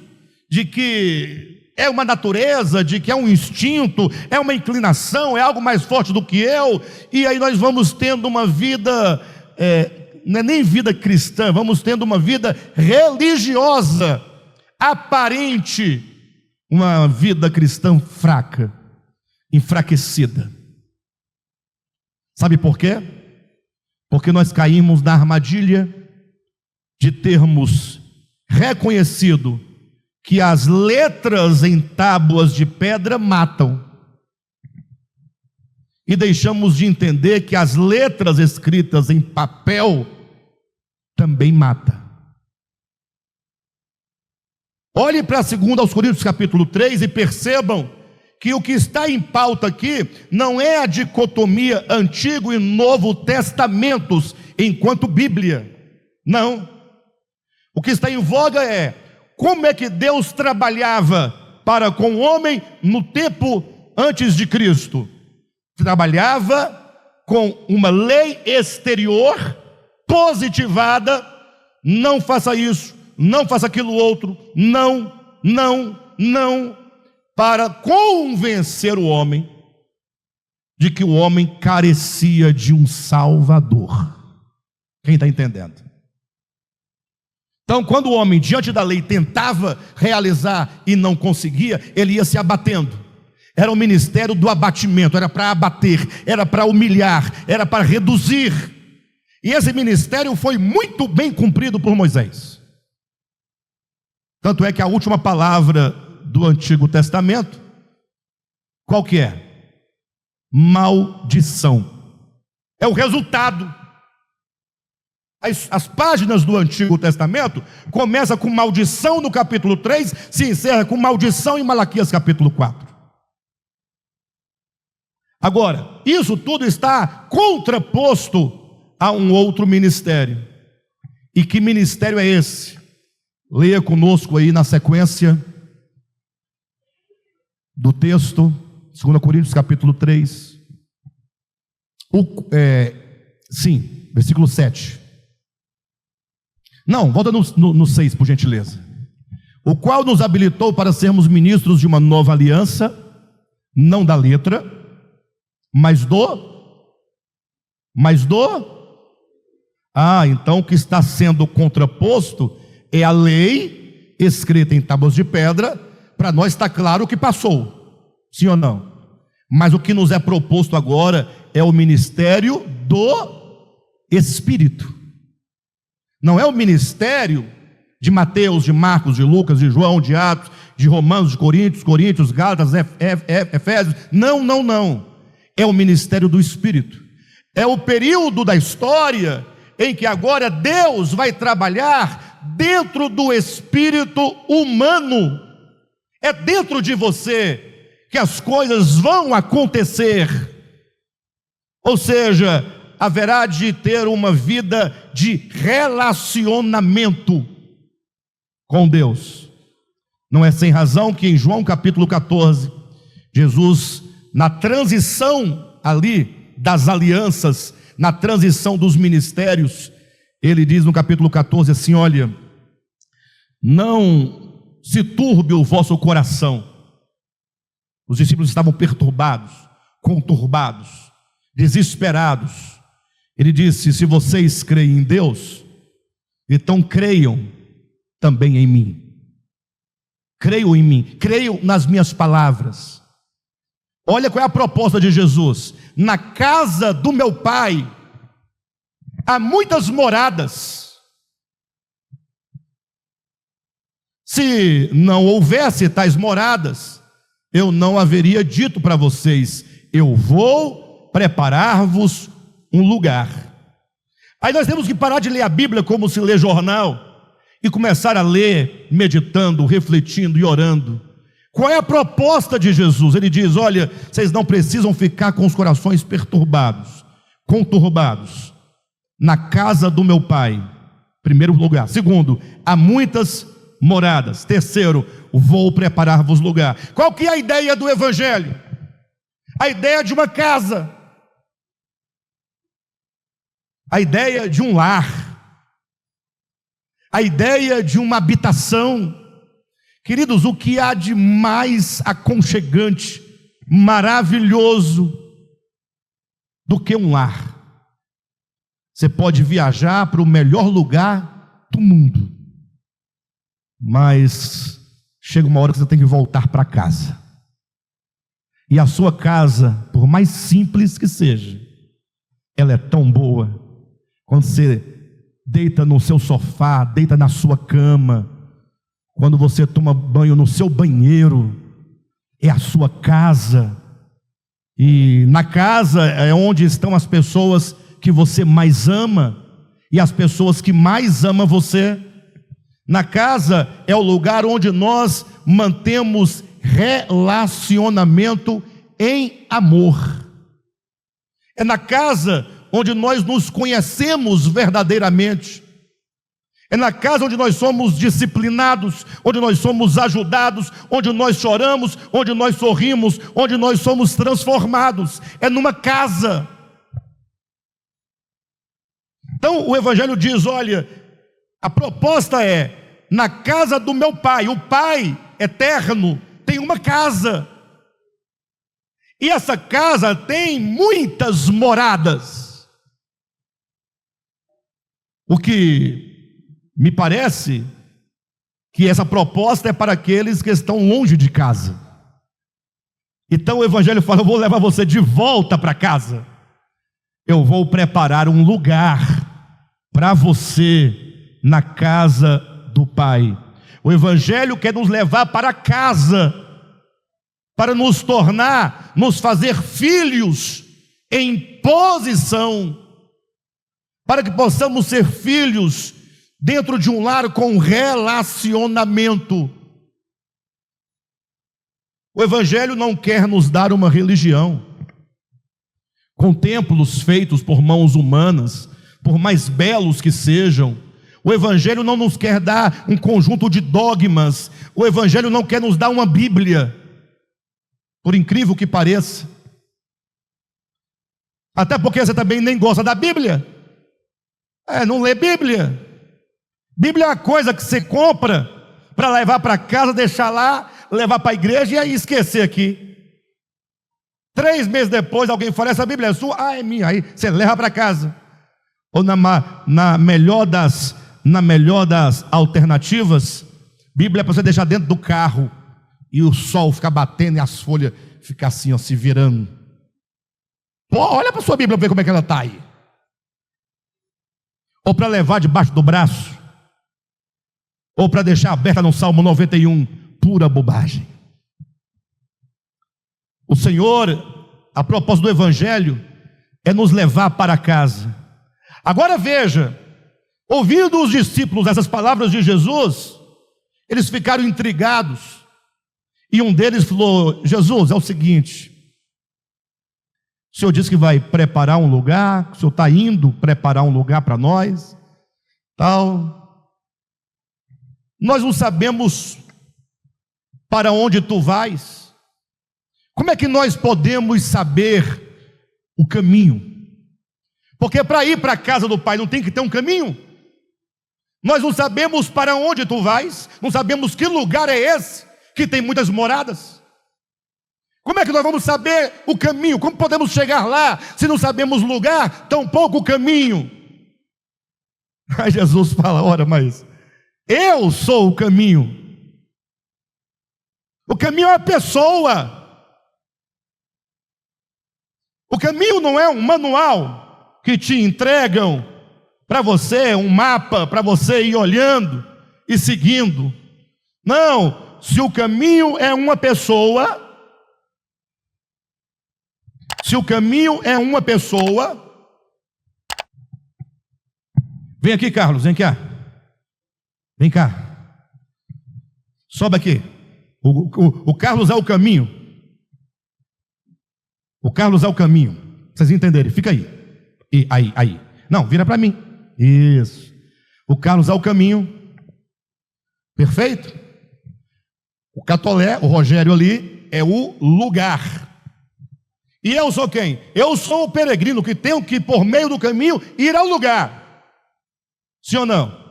Speaker 1: de que é uma natureza, de que é um instinto, é uma inclinação, é algo mais forte do que eu, e aí nós vamos tendo uma vida, não é nem vida cristã, vamos tendo uma vida religiosa, aparente, uma vida cristã fraca, enfraquecida. Sabe por quê? Porque nós caímos na armadilha de termos reconhecido que as letras em tábuas de pedra matam, e deixamos de entender que as letras escritas em papel também matam. Olhe para 2 Coríntios capítulo 3 e percebam que o que está em pauta aqui não é a dicotomia Antigo e Novo Testamentos, enquanto Bíblia. Não. O que está em voga é como é que Deus trabalhava para com o homem no tempo antes de Cristo. Trabalhava com uma lei exterior positivada: não faça isso, não faça aquilo outro, não, para convencer o homem de que o homem carecia de um Salvador. Quem está entendendo? Então, quando o homem, diante da lei, tentava realizar e não conseguia, ele ia se abatendo. Era o ministério do abatimento, era para abater, era para humilhar, era para reduzir. E esse ministério foi muito bem cumprido por Moisés. Tanto é que a última palavra do Antigo Testamento, qual que é? Maldição. É o resultado. As páginas do Antigo Testamento começam com maldição no capítulo 3, se encerra com maldição em Malaquias capítulo 4. Agora, isso tudo está contraposto a um outro ministério. E que ministério é esse? Leia conosco aí na sequência do texto, 2 Coríntios capítulo 3. Versículo 7. Não, volta no 6, por gentileza. O qual nos habilitou para sermos ministros de uma nova aliança, não da letra, mas então o que está sendo contraposto é a lei escrita em tábuas de pedra. Para nós está claro o que passou, sim ou não? Mas o que nos é proposto agora é o ministério do Espírito. Não é o ministério de Mateus, de Marcos, de Lucas, de João, de Atos, de Romanos, de Coríntios, Gálatas, Efésios. Não. É o ministério do Espírito. É o período da história em que agora Deus vai trabalhar dentro do espírito humano. É dentro de você que as coisas vão acontecer. Ou seja, haverá de ter uma vida de relacionamento com Deus. Não é sem razão que em João capítulo 14, Jesus, na transição ali das alianças, na transição dos ministérios, ele diz no capítulo 14 assim: olha, não se turbe o vosso coração. Os discípulos estavam perturbados, conturbados, desesperados. Ele disse: se vocês creem em Deus, então creiam também em mim. Creiam em mim, creiam nas minhas palavras. Olha qual é a proposta de Jesus: na casa do meu Pai há muitas moradas. Se não houvesse tais moradas, eu não haveria dito para vocês: eu vou preparar-vos um lugar. Aí nós temos que parar de ler a Bíblia como se lê jornal e começar a ler meditando, refletindo e orando. Qual é a proposta de Jesus? Ele diz: olha, vocês não precisam ficar com os corações perturbados, conturbados. Na casa do meu Pai, primeiro lugar. Segundo, há muitas moradas. Terceiro, vou preparar-vos lugar. Qual que é a ideia do Evangelho? A ideia de uma casa, a ideia de um lar, a ideia de uma habitação. Queridos, o que há de mais aconchegante, maravilhoso do que um lar? Você pode viajar para o melhor lugar do mundo, mas chega uma hora que você tem que voltar para casa. E a sua casa, por mais simples que seja, ela é tão boa. Quando você deita no seu sofá, deita na sua cama, quando você toma banho no seu banheiro, é a sua casa. E na casa é onde estão as pessoas que você mais ama, e as pessoas que mais amam você. Na casa é o lugar onde nós mantemos relacionamento em amor. É na casa onde nós nos conhecemos verdadeiramente. É na casa onde nós somos disciplinados, onde nós somos ajudados, onde nós choramos, onde nós sorrimos, onde nós somos transformados. É numa casa. Então o Evangelho diz: olha, a proposta é, na casa do meu Pai, o Pai eterno tem uma casa. E essa casa tem muitas moradas. O que me parece que essa proposta é para aqueles que estão longe de casa. Então o Evangelho fala: eu vou levar você de volta para casa. Eu vou preparar um lugar para você na casa do Pai. O Evangelho quer nos levar para casa, para nos tornar, nos fazer filhos em posição, para que possamos ser filhos dentro de um lar com relacionamento. O Evangelho não quer nos dar uma religião com templos feitos por mãos humanas, por mais belos que sejam. O Evangelho não nos quer dar um conjunto de dogmas. O Evangelho não quer nos dar uma Bíblia, por incrível que pareça. Até porque você também nem gosta da Bíblia. Não lê Bíblia. Bíblia é uma coisa que você compra para levar para casa, deixar lá, levar para a igreja e aí esquecer aqui. 3 meses depois alguém fala: essa Bíblia é sua? É minha. Aí você leva para casa. Ou na melhor das alternativas, Bíblia é para você deixar dentro do carro e o sol ficar batendo e as folhas ficar assim, ó, se virando. Pô, olha para a sua Bíblia para ver como é que ela está aí. Ou para levar debaixo do braço, ou para deixar aberta no Salmo 91, pura bobagem. O Senhor, a propósito do Evangelho, é nos levar para casa. Agora veja, ouvindo os discípulos essas palavras de Jesus, eles ficaram intrigados, e um deles falou: Jesus, é o seguinte, o Senhor disse que vai preparar um lugar, o Senhor está indo preparar um lugar para nós, tal. Nós não sabemos para onde tu vais. Como é que nós podemos saber o caminho? Porque para ir para a casa do Pai não tem que ter um caminho? Nós não sabemos para onde tu vais, não sabemos que lugar é esse, que tem muitas moradas. Como é que nós vamos saber o caminho? Como podemos chegar lá, se não sabemos o lugar, tampouco o caminho? Aí Jesus fala: ora, mas eu sou o caminho. O caminho é a pessoa. O caminho não é um manual que te entregam para você, um mapa para você ir olhando e seguindo. Não, se o caminho é uma pessoa, vem aqui, Carlos, vem cá. Vem cá. Sobe aqui. O Carlos é o caminho. O Carlos é o caminho. Pra vocês entenderem, fica aí. E aí. Não, vira para mim. Isso. O Carlos é o caminho. Perfeito? O Catolé, o Rogério ali, é o lugar. E eu sou quem? Eu sou o peregrino que tenho que, por meio do caminho, ir ao lugar. Sim ou não?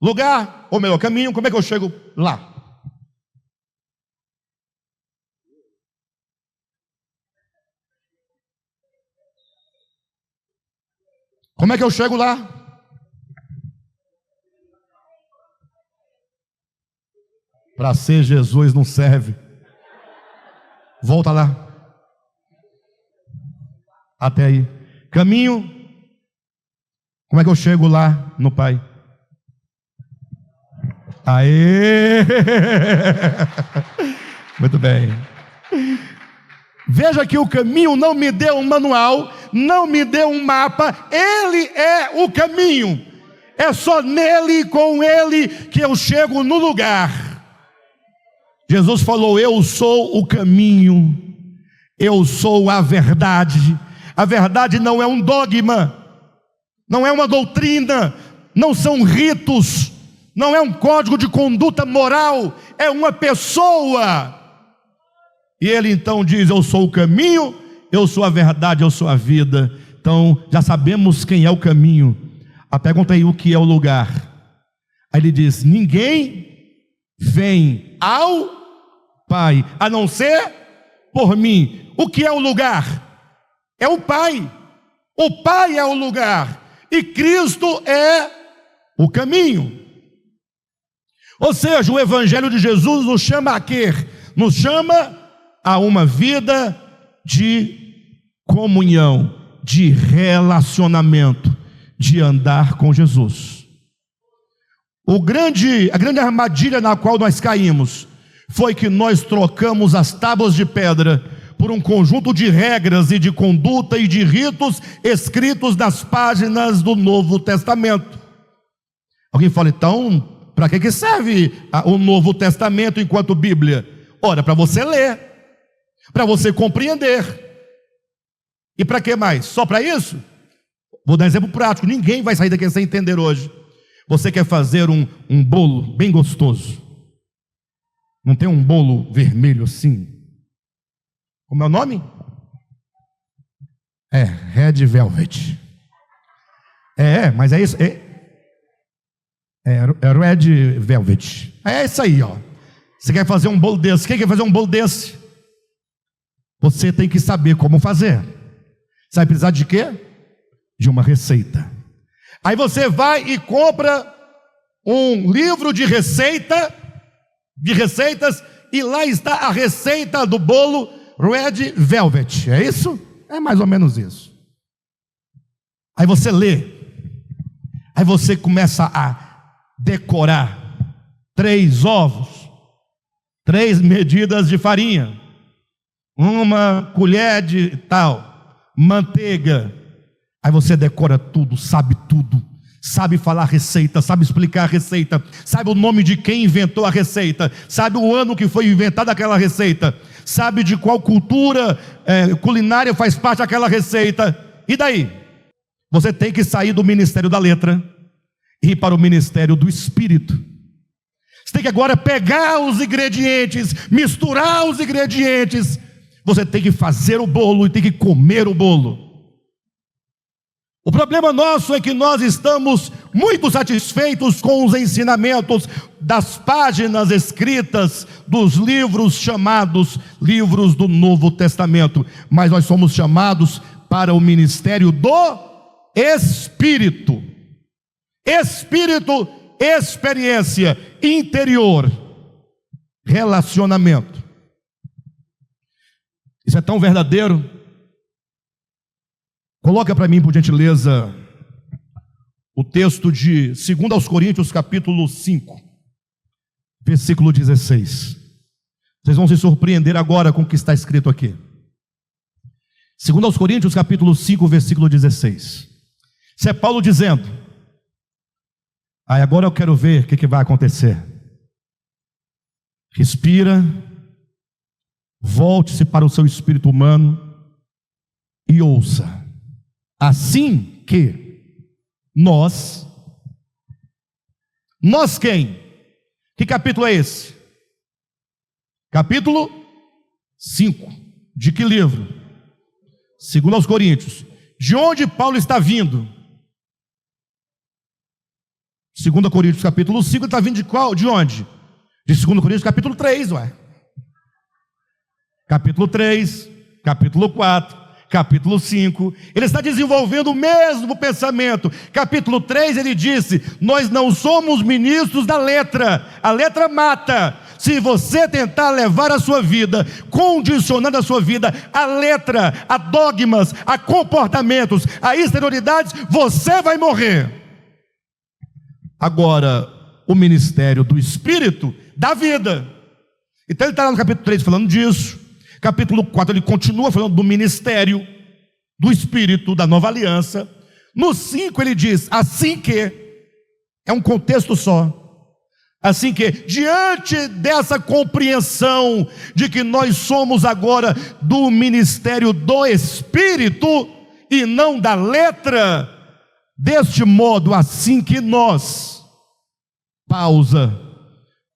Speaker 1: Lugar, ou melhor, caminho, como é que eu chego lá? Como é que eu chego lá? Para ser Jesus não serve. Volta lá. Até aí. Caminho. Como é que eu chego lá no Pai? Aê! Muito bem. Veja que o caminho não me deu um manual, não me deu um mapa, Ele é o caminho. É só nele, com Ele, que eu chego no lugar. Jesus falou: eu sou o caminho, eu sou a verdade, A verdade não é um dogma, não é uma doutrina, não são ritos, não é um código de conduta moral, é uma pessoa. E ele então diz: eu sou o caminho, eu sou a verdade, eu sou a vida. Então já sabemos quem é o caminho. A pergunta aí: o que é o lugar? Aí ele diz: ninguém vem ao Pai a não ser por mim. O que é o lugar? É o Pai. O Pai é o lugar e Cristo é o caminho. Ou seja, o Evangelho de Jesus nos chama a quê? Nos chama a uma vida de comunhão, de relacionamento, de andar com Jesus. A grande armadilha na qual nós caímos foi que nós trocamos as tábuas de pedra por um conjunto de regras e de conduta e de ritos escritos nas páginas do Novo Testamento. Alguém fala: então, para que serve o Novo Testamento enquanto Bíblia? Ora, para você ler, para você compreender. E para que mais? Só para isso? Vou dar um exemplo prático. Ninguém vai sair daqui sem entender hoje. Você quer fazer um bolo bem gostoso? Não tem um bolo vermelho assim? Como é o nome? Red Velvet. Mas é isso. Red Velvet. É isso aí, ó. Você quer fazer um bolo desse? Quem quer fazer um bolo desse? Você tem que saber como fazer. Você vai precisar de quê? De uma receita. Aí você vai e compra um livro de receitas, e lá está a receita do bolo Red Velvet. É isso? É mais ou menos isso. Aí você lê. Aí você começa a decorar 3 ovos, 3 medidas de farinha, 1 colher de tal, manteiga. Aí você decora tudo, sabe falar a receita, sabe explicar a receita, sabe o nome de quem inventou a receita, sabe o ano que foi inventada aquela receita, sabe de qual cultura culinária faz parte daquela receita. E daí? Você tem que sair do ministério da letra e ir para o ministério do Espírito. Você tem que agora pegar os ingredientes, misturar os ingredientes. Você tem que fazer o bolo e tem que comer o bolo. O problema nosso é que nós estamos muito satisfeitos com os ensinamentos das páginas escritas dos livros chamados livros do Novo Testamento, mas nós somos chamados para o ministério do Espírito. Espírito, experiência interior, relacionamento. Isso é tão verdadeiro. Coloca para mim, por gentileza, o texto de 2 Coríntios, capítulo 5, versículo 16. Vocês vão se surpreender agora com o que está escrito aqui. 2 Coríntios, capítulo 5, versículo 16. Isso é Paulo dizendo. Agora eu quero ver o que vai acontecer. Respira, volte-se para o seu espírito humano e ouça. Assim que nós quem? Que capítulo é esse? Capítulo 5. De que livro? 2 Coríntios. De onde Paulo está vindo? 2 Coríntios capítulo 5, ele está vindo de qual? De onde? De 2 Coríntios capítulo 3, Capítulo 3, capítulo 4, capítulo 5, ele está desenvolvendo o mesmo pensamento. Capítulo 3 ele disse: nós não somos ministros da letra, a letra mata. Se você tentar levar a sua vida, condicionando a sua vida a letra, a dogmas, a comportamentos, a exterioridades, você vai morrer. Agora, o ministério do Espírito dá vida. Então ele está lá no capítulo 3 falando disso. Capítulo 4 ele continua falando do ministério do Espírito, da nova aliança. No 5 ele diz: assim que, é um contexto só. Assim que, diante dessa compreensão de que nós somos agora do ministério do Espírito, e não da letra. Deste modo, assim que nós, pausa,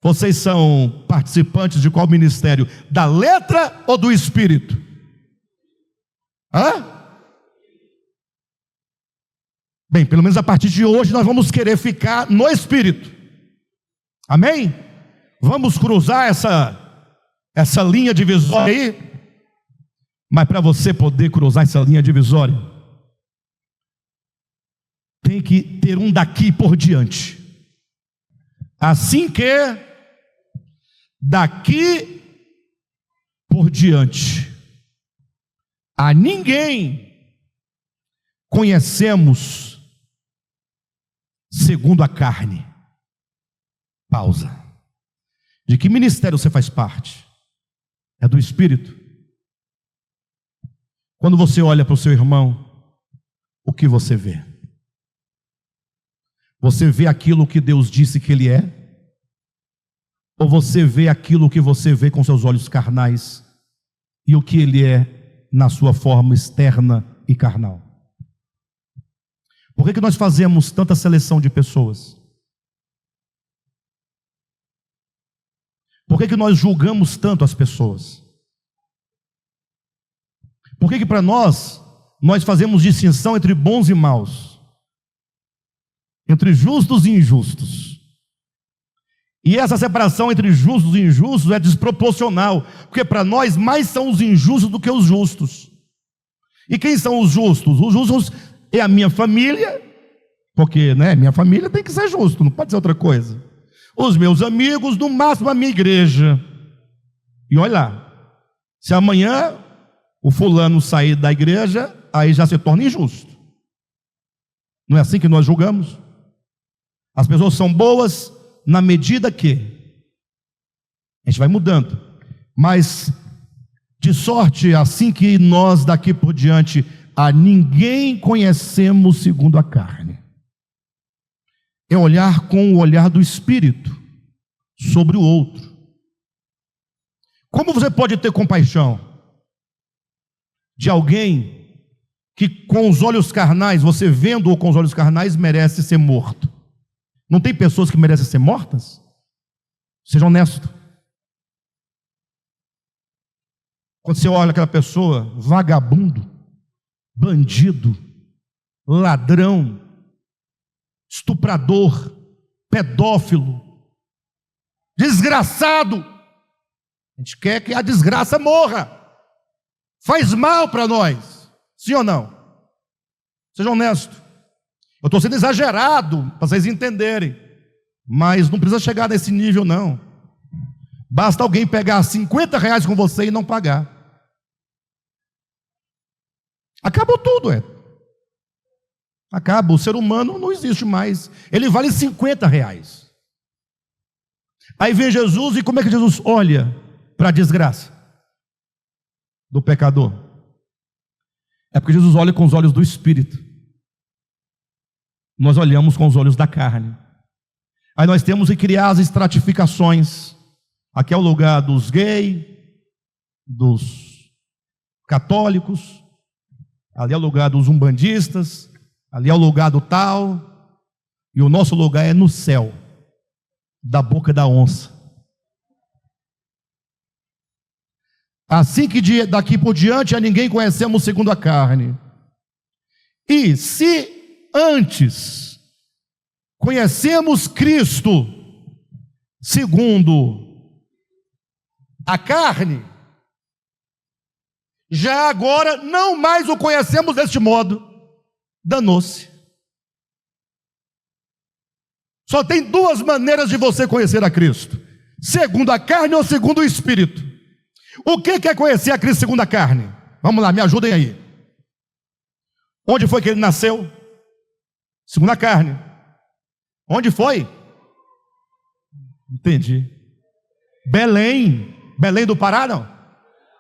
Speaker 1: vocês são participantes de qual ministério? Da letra ou do Espírito? Bem, pelo menos a partir de hoje nós vamos querer ficar no Espírito. Amém? Vamos cruzar essa linha divisória aí. Mas para você poder cruzar essa linha divisória, tem que ter um daqui por diante. Assim que daqui por diante a ninguém conhecemos segundo a carne. Pausa. De que ministério você faz parte? É do Espírito? Quando você olha para o seu irmão, o que você vê? Você vê aquilo que Deus disse que ele é? Ou você vê aquilo que você vê com seus olhos carnais e o que ele é na sua forma externa e carnal? Por que nós fazemos tanta seleção de pessoas? Por que nós julgamos tanto as pessoas? Por que para nós fazemos distinção entre bons e maus? Entre justos e injustos? E essa separação entre justos e injustos é desproporcional, porque para nós mais são os injustos do que os justos. E quem são os justos? Os justos é a minha família, porque minha família tem que ser justo, não pode ser outra coisa. Os meus amigos, no máximo a minha igreja. E olha lá, se amanhã o fulano sair da igreja, aí já se torna injusto. Não é assim que nós julgamos? As pessoas são boas na medida que a gente vai mudando, mas de sorte, assim que nós daqui por diante a ninguém conhecemos segundo a carne. É olhar com o olhar do Espírito sobre o outro. Como você pode ter compaixão de alguém que com os olhos carnais, você vendo-o com os olhos carnais, merece ser morto? Não tem pessoas que merecem ser mortas? Seja honesto. Quando você olha aquela pessoa, vagabundo, bandido, ladrão, estuprador, pedófilo, desgraçado, a gente quer que a desgraça morra. Faz mal para nós, sim ou não? Seja honesto. Eu estou sendo exagerado para vocês entenderem, mas não precisa chegar nesse nível não. Basta alguém pegar R$50 com você e não pagar. Acabou tudo, acaba. O ser humano não existe mais. Ele vale R$50. Aí vem Jesus, e como é que Jesus olha para a desgraça do pecador? É porque Jesus olha com os olhos do Espírito. Nós olhamos com os olhos da carne. Aí nós temos que criar as estratificações. Aqui é o lugar dos gays, dos católicos, ali é o lugar dos umbandistas, ali é o lugar do tal, e o nosso lugar é no céu, da boca da onça. Assim que daqui por diante a ninguém conhecemos segundo a carne. E se antes conhecemos Cristo segundo a carne, já agora não mais o conhecemos deste modo. Danou-se. Só tem duas maneiras de você conhecer a Cristo: segundo a carne ou segundo o Espírito. O que é conhecer a Cristo segundo a carne? Vamos lá, me ajudem aí. Onde foi que ele nasceu? Segundo a carne. Onde foi? Entendi. Belém. Belém do Pará, não?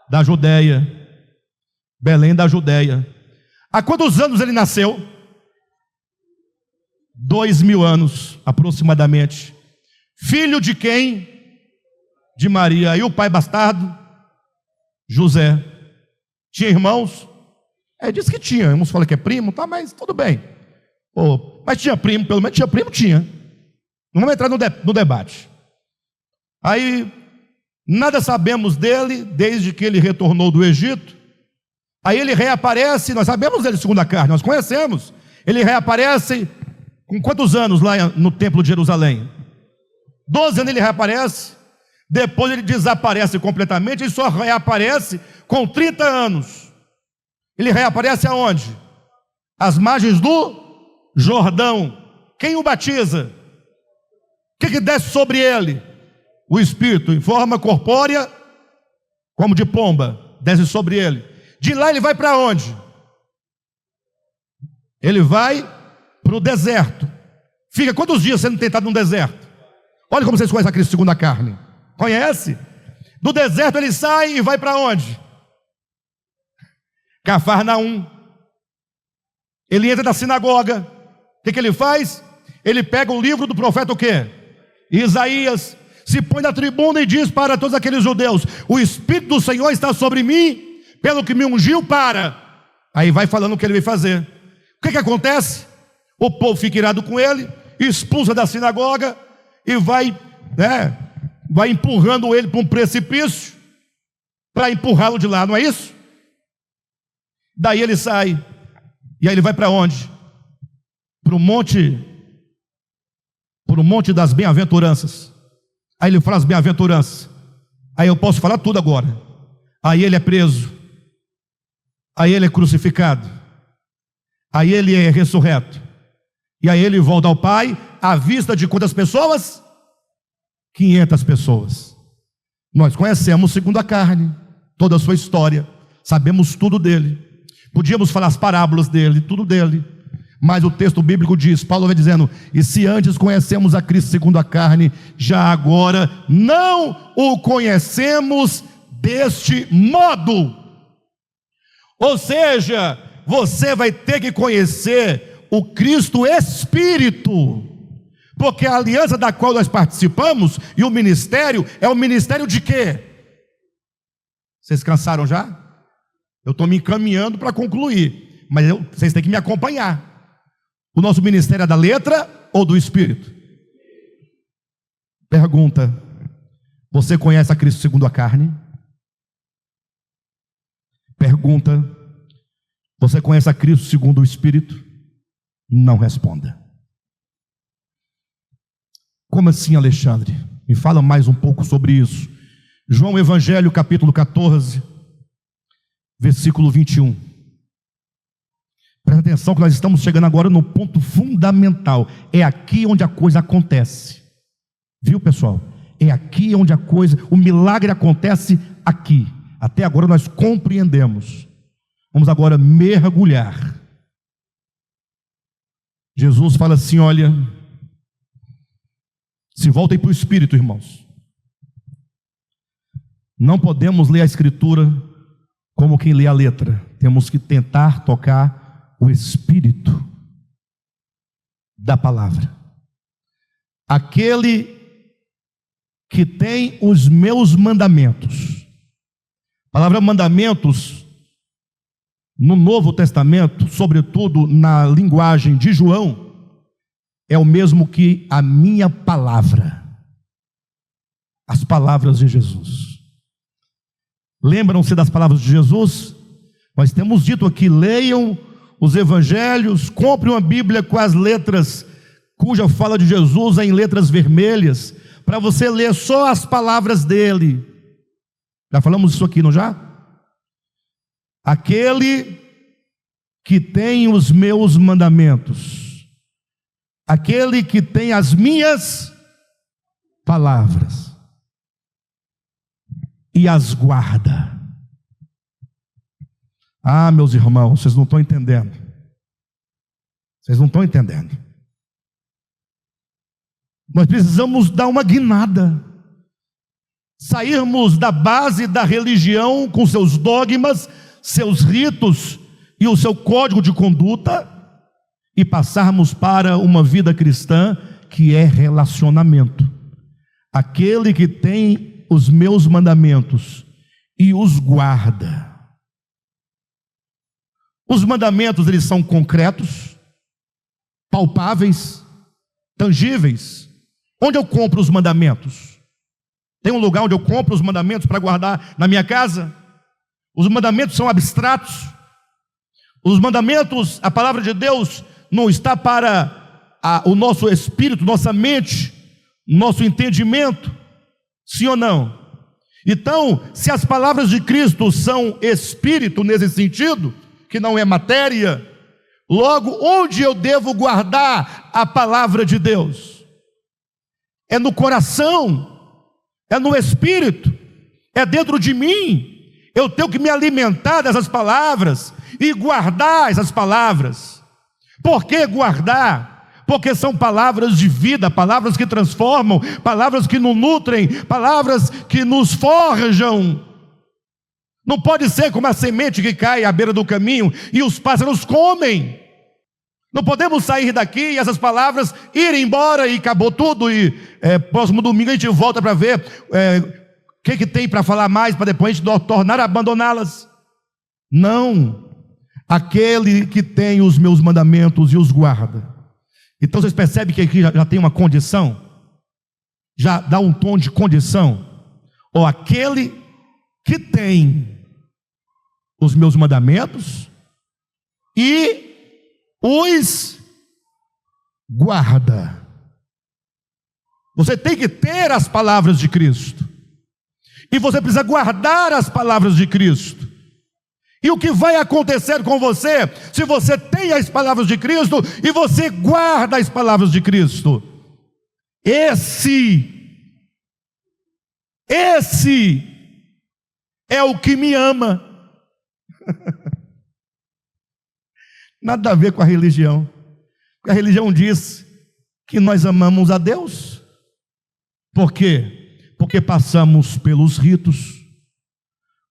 Speaker 1: Da Judéia. Belém da Judéia. Há quantos anos ele nasceu? 2000 anos, aproximadamente. Filho de quem? De Maria. E o pai bastardo? José. Tinha irmãos? Diz que tinha, uns falam que é primo, tá, mas tudo bem. Pô, mas tinha primo, pelo menos tinha primo, tinha. Não vamos entrar no debate. Aí, nada sabemos dele, desde que ele retornou do Egito. Aí ele reaparece, nós sabemos dele segundo a carne, nós conhecemos. Ele reaparece com quantos anos lá no templo de Jerusalém? 12 anos ele reaparece. Depois ele desaparece completamente, ele só reaparece com 30 anos. Ele reaparece aonde? Às margens do Jordão. Quem o batiza? O que desce sobre ele? O Espírito, em forma corpórea, como de pomba, desce sobre ele. De lá ele vai para onde? Ele vai para o deserto. Fica quantos dias sendo tentado no deserto? Olha como vocês conhecem a Cristo segundo a carne. Conhece? Do deserto ele sai e vai para onde? Cafarnaum. Ele entra na sinagoga. O que ele faz? Ele pega o livro do profeta o quê? Isaías. Se põe na tribuna e diz para todos aqueles judeus: o Espírito do Senhor está sobre mim, pelo que me ungiu para. Aí vai falando o que ele vai fazer. O que acontece? O povo fica irado com ele, expulsa da sinagoga e vai empurrando ele para um precipício, para empurrá-lo de lá, não é isso? Daí ele sai, e aí ele vai para onde? Para o monte das bem-aventuranças. Aí ele fala as bem-aventuranças. Aí eu posso falar tudo agora. Aí ele é preso, aí ele é crucificado, aí ele é ressurreto, e aí ele volta ao Pai, à vista de quantas pessoas? 500 pessoas. Nós conhecemos segundo a carne toda a sua história, sabemos tudo dele, podíamos falar as parábolas dele, tudo dele, mas o texto bíblico diz, Paulo vai dizendo: e se antes conhecemos a Cristo segundo a carne, já agora não o conhecemos deste modo. Ou seja, você vai ter que conhecer o Cristo Espírito, porque a aliança da qual nós participamos e o ministério é o ministério de quê? Vocês cansaram já? Eu estou me encaminhando para concluir, mas vocês têm que me acompanhar. O nosso ministério é da letra ou do Espírito? Pergunta: você conhece a Cristo segundo a carne? Pergunta: você conhece a Cristo segundo o Espírito? Não responda. Como assim, Alexandre? Me fala mais um pouco sobre isso. João Evangelho, capítulo 14, versículo 21. Presta atenção que nós estamos chegando agora no ponto fundamental. É aqui onde a coisa acontece. Viu, pessoal? É aqui onde o milagre acontece aqui. Até agora nós compreendemos. Vamos agora mergulhar. Jesus fala assim, olha, se voltem para o Espírito, irmãos. Não podemos ler a Escritura como quem lê a letra. Temos que tentar tocar o Espírito da palavra. Aquele que tem os meus mandamentos. A palavra mandamentos, no Novo Testamento, sobretudo na linguagem de João, é o mesmo que a minha palavra. As palavras de Jesus. Lembram-se das palavras de Jesus? Nós temos dito aqui: leiam os evangelhos, comprem uma Bíblia com as letras, cuja fala de Jesus é em letras vermelhas, para você ler só as palavras dele. Já falamos isso aqui, não já? Aquele que tem os meus mandamentos, aquele que tem as minhas palavras e as guarda. Ah, meus irmãos, vocês não estão entendendo. Vocês não estão entendendo. Nós precisamos dar uma guinada, sairmos da base da religião com seus dogmas, seus ritos e o seu código de conduta e passarmos para uma vida cristã que é relacionamento. Aquele que tem os meus mandamentos e os guarda. Os mandamentos, eles são concretos, palpáveis, tangíveis. Onde eu compro os mandamentos? Tem um lugar onde eu compro os mandamentos para guardar na minha casa? Os mandamentos são abstratos. Os mandamentos, a palavra de Deus não está para o nosso espírito, nossa mente, nosso entendimento, sim ou não? Então, se as palavras de Cristo são espírito nesse sentido, que não é matéria, logo, onde eu devo guardar a palavra de Deus? É no coração, é no espírito, é dentro de mim. Eu tenho que me alimentar dessas palavras e guardar essas palavras. Por que guardar? Porque são palavras de vida, palavras que transformam, palavras que nos nutrem, palavras que nos forjam. Não pode ser como a semente que cai à beira do caminho e os pássaros comem. Não podemos sair daqui e essas palavras irem embora e acabou tudo. E próximo domingo a gente volta para ver o que tem para falar mais, para depois a gente tornar a abandoná-las. Não. Aquele que tem os meus mandamentos e os guarda. Então vocês percebem que aqui já tem uma condição? Já dá um tom de condição. Ou aquele que tem os meus mandamentos e os guarda. Você tem que ter as palavras de Cristo, e você precisa guardar as palavras de Cristo. E o que vai acontecer com você, se você tem as palavras de Cristo e você guarda as palavras de Cristo? Esse é o que me ama. Nada a ver com a religião. Porque a religião diz que nós amamos a Deus. Por quê? Porque passamos pelos ritos,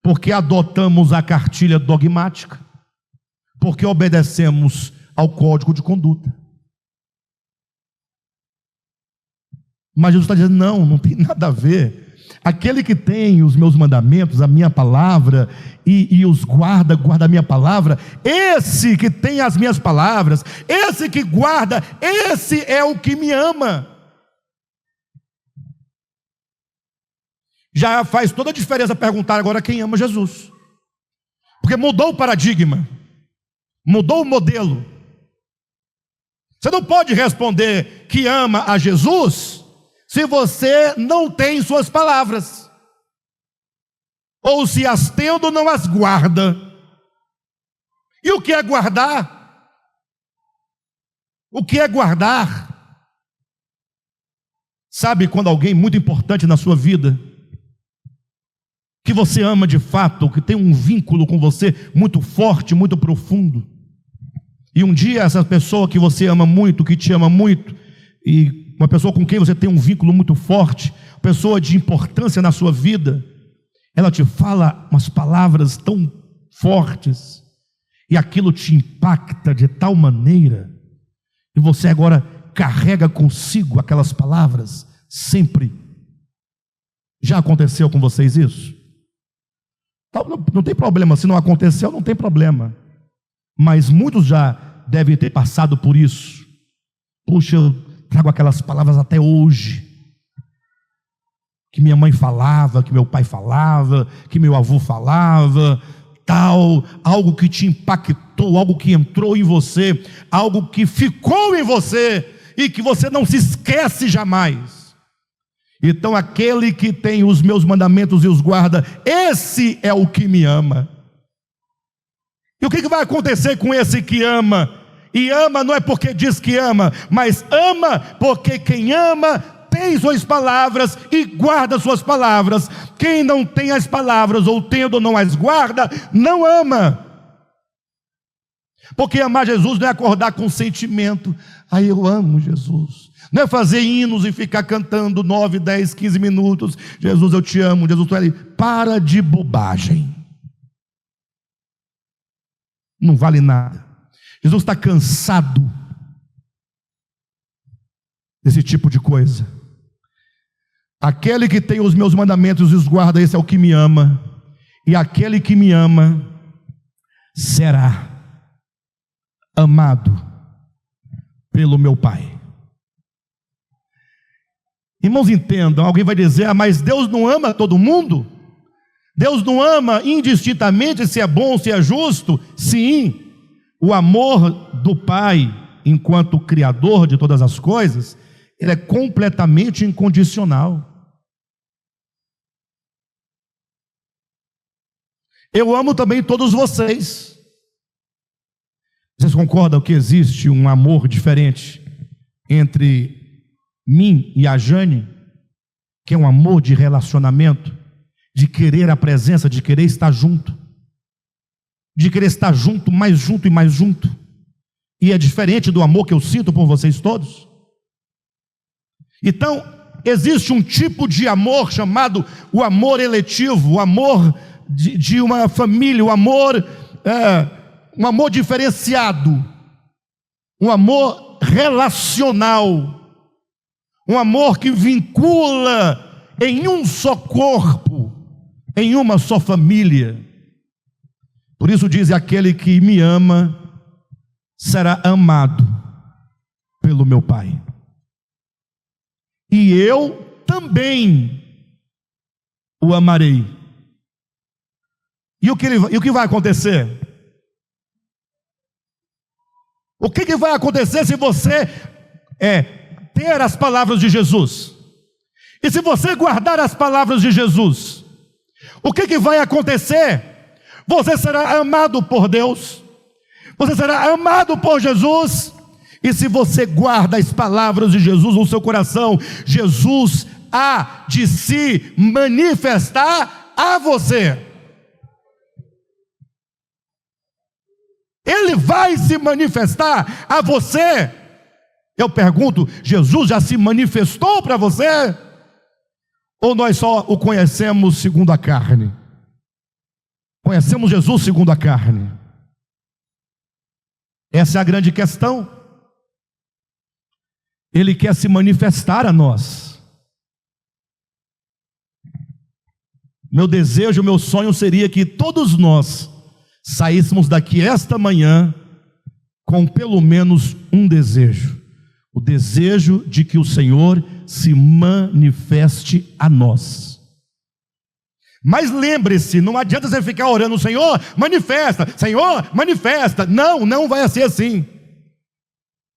Speaker 1: porque adotamos a cartilha dogmática, porque obedecemos ao código de conduta. Mas Jesus está dizendo, não tem nada a ver. Aquele que tem os meus mandamentos, a minha palavra, e os guarda a minha palavra, esse que tem as minhas palavras, esse que guarda, esse é o que me ama. Já faz toda a diferença perguntar agora quem ama Jesus, porque mudou o paradigma, mudou o modelo. Você não pode responder que ama a Jesus se você não tem suas palavras, ou se as tendo não as guarda. E o que é guardar? O que é guardar? Sabe quando alguém muito importante na sua vida, que você ama de fato, que tem um vínculo com você muito forte, muito profundo, e um dia essa pessoa que você ama muito, que te ama muito, e uma pessoa com quem você tem um vínculo muito forte, pessoa de importância na sua vida, ela te fala umas palavras tão fortes, e aquilo te impacta de tal maneira, e você agora carrega consigo aquelas palavras sempre. Já aconteceu com vocês isso? Não tem problema, se não aconteceu, não tem problema. Mas muitos já devem ter passado por isso. Puxa, eu trago aquelas palavras até hoje, que minha mãe falava, que meu pai falava, que meu avô falava, tal, algo que te impactou, algo que entrou em você, algo que ficou em você, e que você não se esquece jamais. Então aquele que tem os meus mandamentos e os guarda, esse é o que me ama. E o que vai acontecer com esse que ama? E ama não é porque diz que ama, mas ama porque quem ama tem suas palavras e guarda suas palavras. Quem não tem as palavras, ou tendo não as guarda, não ama. Porque amar Jesus não é acordar com sentimento, eu amo Jesus. Não é fazer hinos e ficar cantando 9, 10, 15 minutos, Jesus eu te amo, Jesus tu é ali. Para de bobagem, não vale nada. Jesus está cansado desse tipo de coisa. Aquele que tem os meus mandamentos e os guarda, esse é o que me ama. E aquele que me ama será amado pelo meu Pai. Irmãos, entendam, alguém vai dizer, mas Deus não ama todo mundo? Deus não ama indistintamente se é bom, se é justo? Sim, o amor do Pai, enquanto Criador de todas as coisas, ele é completamente incondicional. Eu amo também todos vocês. Vocês concordam que existe um amor diferente entre mim e a Jane, que é um amor de relacionamento, de querer a presença, de querer estar junto, de querer estar junto e mais junto, e é diferente do amor que eu sinto por vocês todos? Então, existe um tipo de amor chamado o amor eletivo, o amor de uma família, um amor diferenciado, um amor relacional, um amor que vincula em um só corpo, em uma só família. Por isso diz: aquele que me ama será amado pelo meu Pai, e eu também o amarei. E o que vai acontecer? O que vai acontecer se você ter as palavras de Jesus? E se você guardar as palavras de Jesus, o que vai acontecer? Você será amado por Deus, você será amado por Jesus. E se você guarda as palavras de Jesus no seu coração, Jesus há de se manifestar a você. Ele vai se manifestar a você. Eu pergunto, Jesus já se manifestou para você? Ou nós só o conhecemos segundo a carne? Conhecemos Jesus segundo a carne? Essa é a grande questão. Ele quer se manifestar a nós. Meu desejo, meu sonho seria que todos nós saíssemos daqui esta manhã com pelo menos um desejo: o desejo de que o Senhor se manifeste a nós. Mas lembre-se, não adianta você ficar orando: Senhor, manifesta, Senhor, manifesta. Não vai ser assim.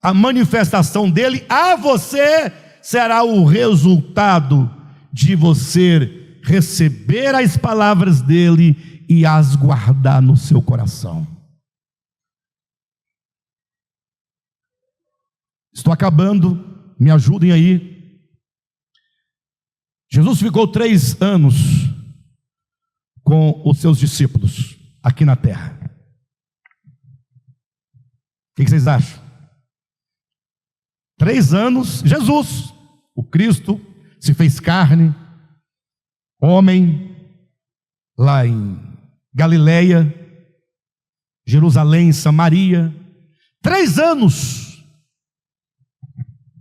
Speaker 1: A manifestação dele a você será o resultado de você receber as palavras dele e as guardar no seu coração. Estou acabando, me ajudem aí. Jesus ficou 3 anos com os seus discípulos aqui na terra. O que vocês acham? 3 anos, Jesus, o Cristo, se fez carne, homem, lá em Galileia, Jerusalém, Samaria. 3 anos.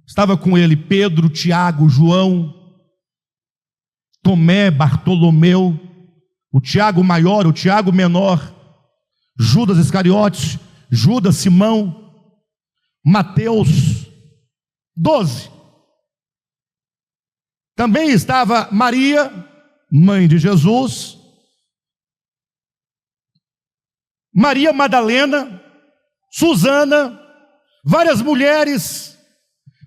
Speaker 1: Estava com ele Pedro, Tiago, João, Tomé, Bartolomeu, o Tiago maior, o Tiago menor, Judas Iscariotes, Judas, Simão, Mateus. 12. Também estava Maria, mãe de Jesus, Maria Madalena, Susana, várias mulheres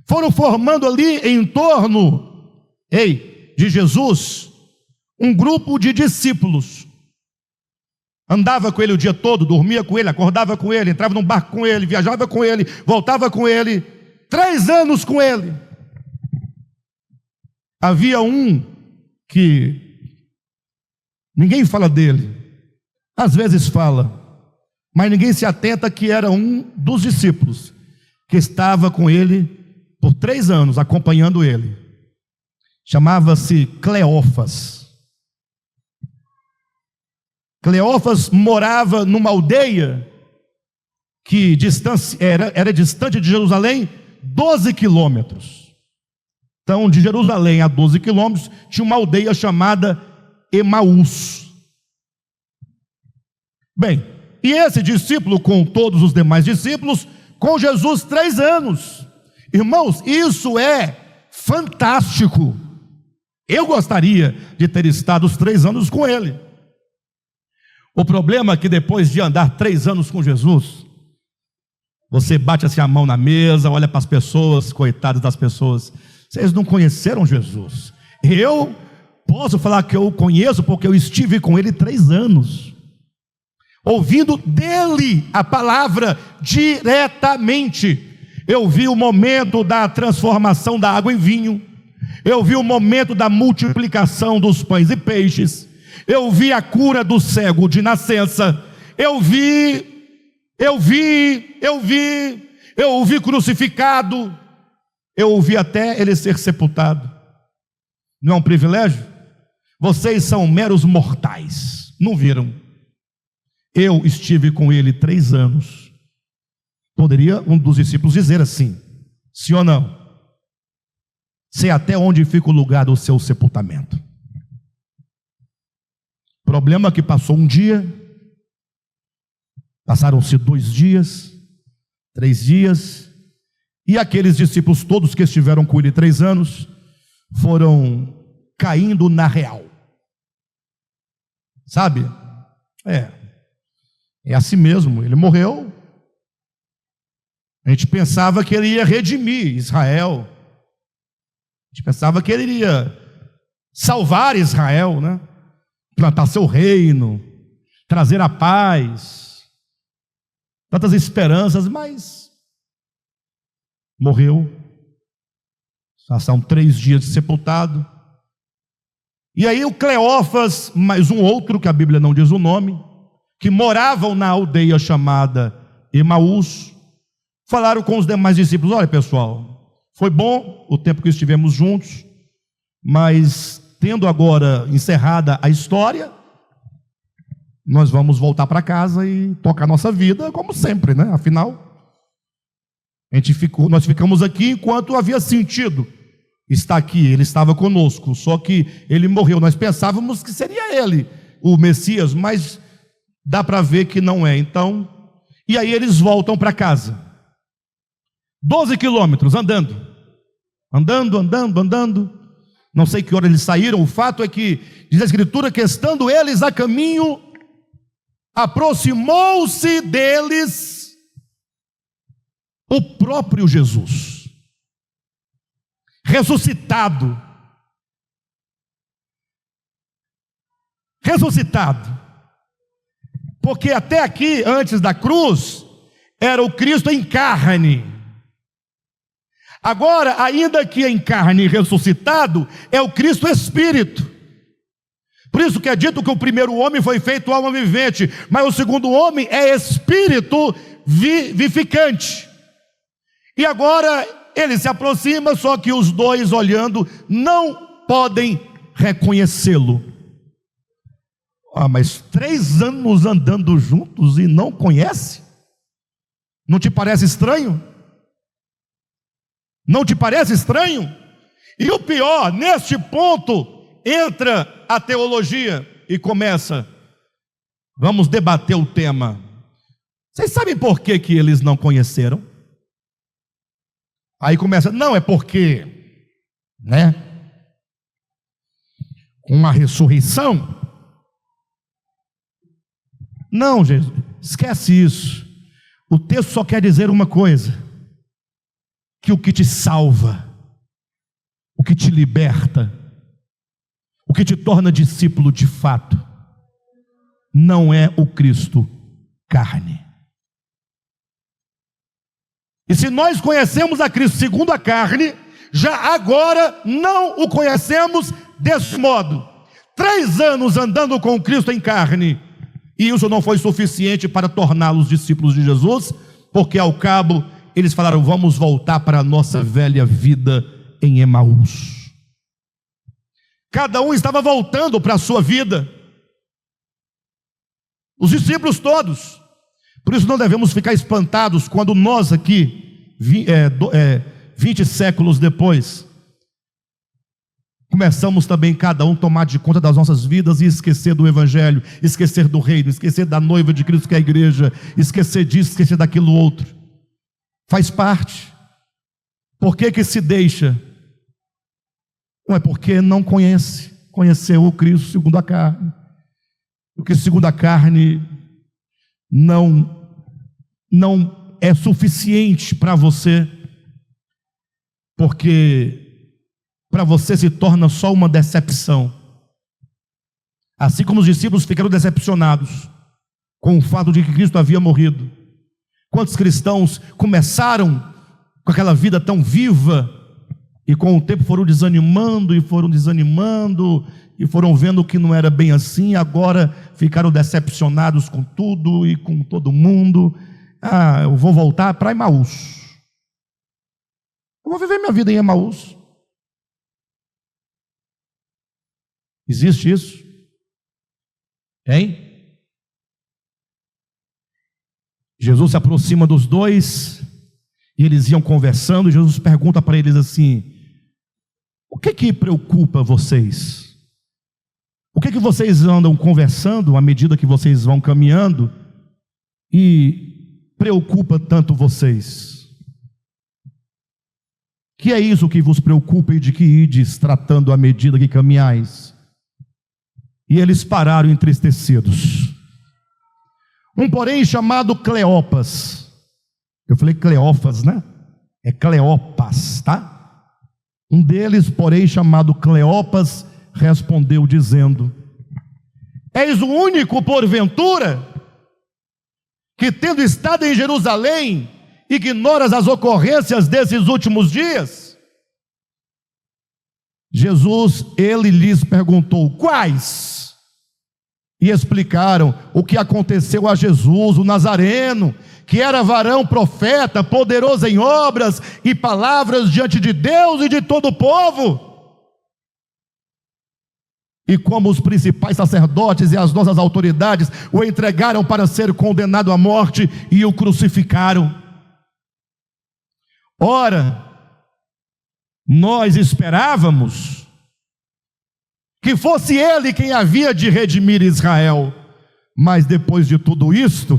Speaker 1: foram formando ali em torno de Jesus um grupo de discípulos. Andava com ele o dia todo, dormia com ele, acordava com ele, entrava num barco com ele, viajava com ele, voltava com ele. 3 anos com ele. Havia um que ninguém fala dele, às vezes fala, mas ninguém se atenta que era um dos discípulos que estava com ele por 3 anos, acompanhando ele. Chamava-se Cleófas. Cleófas morava numa aldeia que era distante de Jerusalém 12 quilômetros. Então, de Jerusalém a 12 quilômetros, tinha uma aldeia chamada Emaús. Bem, E esse discípulo, com todos os demais discípulos, com Jesus 3 anos. Irmãos, isso é fantástico. Eu gostaria de ter estado os 3 anos com ele. O problema é que depois de andar 3 anos com Jesus, você bate assim a mão na mesa, olha para as pessoas, coitadas das pessoas, vocês não conheceram Jesus. Eu posso falar que eu o conheço porque eu estive com ele 3 anos, ouvindo dele a palavra diretamente. Eu vi o momento da transformação da água em vinho, eu vi o momento da multiplicação dos pães e peixes, eu vi a cura do cego de nascença, eu o vi crucificado, eu o vi até ele ser sepultado. Não é um privilégio? Vocês são meros mortais, não viram? Eu estive com ele 3 anos. Poderia um dos discípulos dizer assim, sim ou não? Sei até onde fica o lugar do seu sepultamento. Problema que passou um dia, passaram-se 2 dias, 3 dias, e aqueles discípulos todos que estiveram com ele 3 anos, foram caindo na real. Sabe? É assim mesmo, ele morreu. A gente pensava que ele ia redimir Israel. A gente pensava que ele iria salvar Israel, né? Plantar seu reino, trazer a paz, tantas esperanças, mas morreu. São 3 dias de sepultado. E aí o Cleófas, mais um outro, que a Bíblia não diz o nome, que moravam na aldeia chamada Emaús, falaram com os demais discípulos: olha pessoal, foi bom o tempo que estivemos juntos, mas tendo agora encerrada a história, nós vamos voltar para casa e tocar nossa vida como sempre, né? Afinal, nós ficamos aqui enquanto havia sentido estar aqui. Ele estava conosco, só que ele morreu. Nós pensávamos que seria ele o Messias, mas dá para ver que não é. Então, e aí eles voltam para casa, 12 quilômetros andando. Não sei que hora eles saíram. O fato é que diz a Escritura que, estando eles a caminho, aproximou-se deles o próprio Jesus, ressuscitado. Porque até aqui, antes da cruz, era o Cristo em carne. Agora, ainda que em carne ressuscitado, é o Cristo Espírito. Por isso que é dito que o primeiro homem foi feito alma vivente, mas o segundo homem é Espírito vivificante. E agora ele se aproxima, só que os dois, olhando, não podem reconhecê-lo. Mas 3 anos andando juntos e não conhece? Não te parece estranho? Não te parece estranho? E o pior, neste ponto, entra a teologia e começa. Vamos debater o tema. Vocês sabem por que eles não conheceram? Aí começa, não, é porque, né? Com a ressurreição. Não, Jesus, esquece isso. O texto só quer dizer uma coisa: que o que te salva, o que te liberta, o que te torna discípulo de fato, não é o Cristo carne. E se nós conhecemos a Cristo segundo a carne, já agora não o conhecemos desse modo. 3 anos andando com Cristo em carne, e isso não foi suficiente para torná-los discípulos de Jesus, porque ao cabo eles falaram: vamos voltar para a nossa velha vida em Emaús. Cada um estava voltando para a sua vida, os discípulos todos. Por isso não devemos ficar espantados quando nós aqui, 20 séculos depois, começamos também cada um tomar de conta das nossas vidas e esquecer do Evangelho, esquecer do reino, esquecer da noiva de Cristo que é a igreja, esquecer disso, esquecer daquilo outro. Faz parte. Por que se deixa? Não é porque não conheceu o Cristo segundo a carne. Porque segundo a carne não é suficiente para você, porque para você se torna só uma decepção. Assim como os discípulos ficaram decepcionados com o fato de que Cristo havia morrido. Quantos cristãos começaram com aquela vida tão viva e com o tempo foram desanimando e foram vendo que não era bem assim, agora ficaram decepcionados com tudo e com todo mundo. Eu vou voltar para Emaús. Eu vou viver minha vida em Emaús. Existe isso? Hein? Jesus se aproxima dos dois e eles iam conversando. Jesus pergunta para eles assim: o que preocupa vocês? O que vocês andam conversando à medida que vocês vão caminhando e preocupa tanto vocês? Que é isso que vos preocupa e de que ides tratando à medida que caminhais? E eles pararam entristecidos. Um, porém, chamado Cleopas. Eu falei Cleófas, né? É Cleopas, tá? Um deles, porém, chamado Cleopas, respondeu dizendo: és o único, porventura, que tendo estado em Jerusalém, ignoras as ocorrências desses últimos dias? Jesus, ele lhes perguntou: quais? E explicaram o que aconteceu a Jesus, o Nazareno, que era varão profeta, poderoso em obras e palavras diante de Deus e de todo o povo. E como os principais sacerdotes e as nossas autoridades o entregaram para ser condenado à morte e o crucificaram. Ora, nós esperávamos que fosse ele quem havia de redimir Israel, mas depois de tudo isto,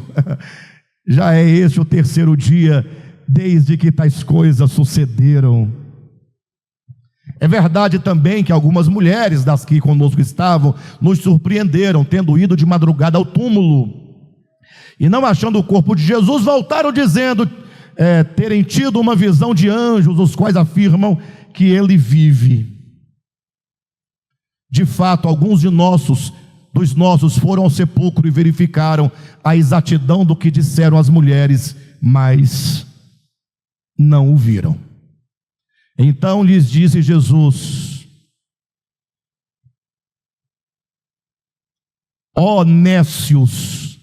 Speaker 1: já é este o terceiro dia desde que tais coisas sucederam. É verdade também que algumas mulheres das que conosco estavam nos surpreenderam, tendo ido de madrugada ao túmulo, e não achando o corpo de Jesus, voltaram dizendo terem tido uma visão de anjos, os quais afirmam que ele vive. De fato, alguns dos nossos foram ao sepulcro e verificaram a exatidão do que disseram as mulheres, mas não o viram. Então lhes disse Jesus: ó nécios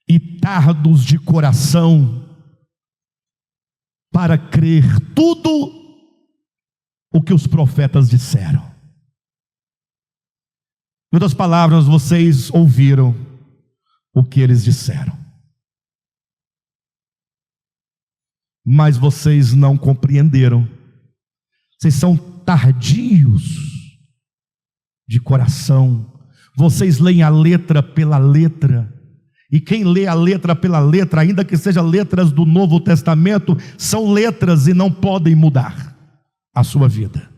Speaker 1: e tardos de coração, para crer tudo o que os profetas disseram. Em outras palavras, vocês ouviram o que eles disseram, mas vocês não compreenderam. Vocês são tardios de coração. Vocês leem a letra pela letra, e quem lê a letra pela letra, ainda que sejam letras do Novo Testamento, são letras e não podem mudar a sua vida.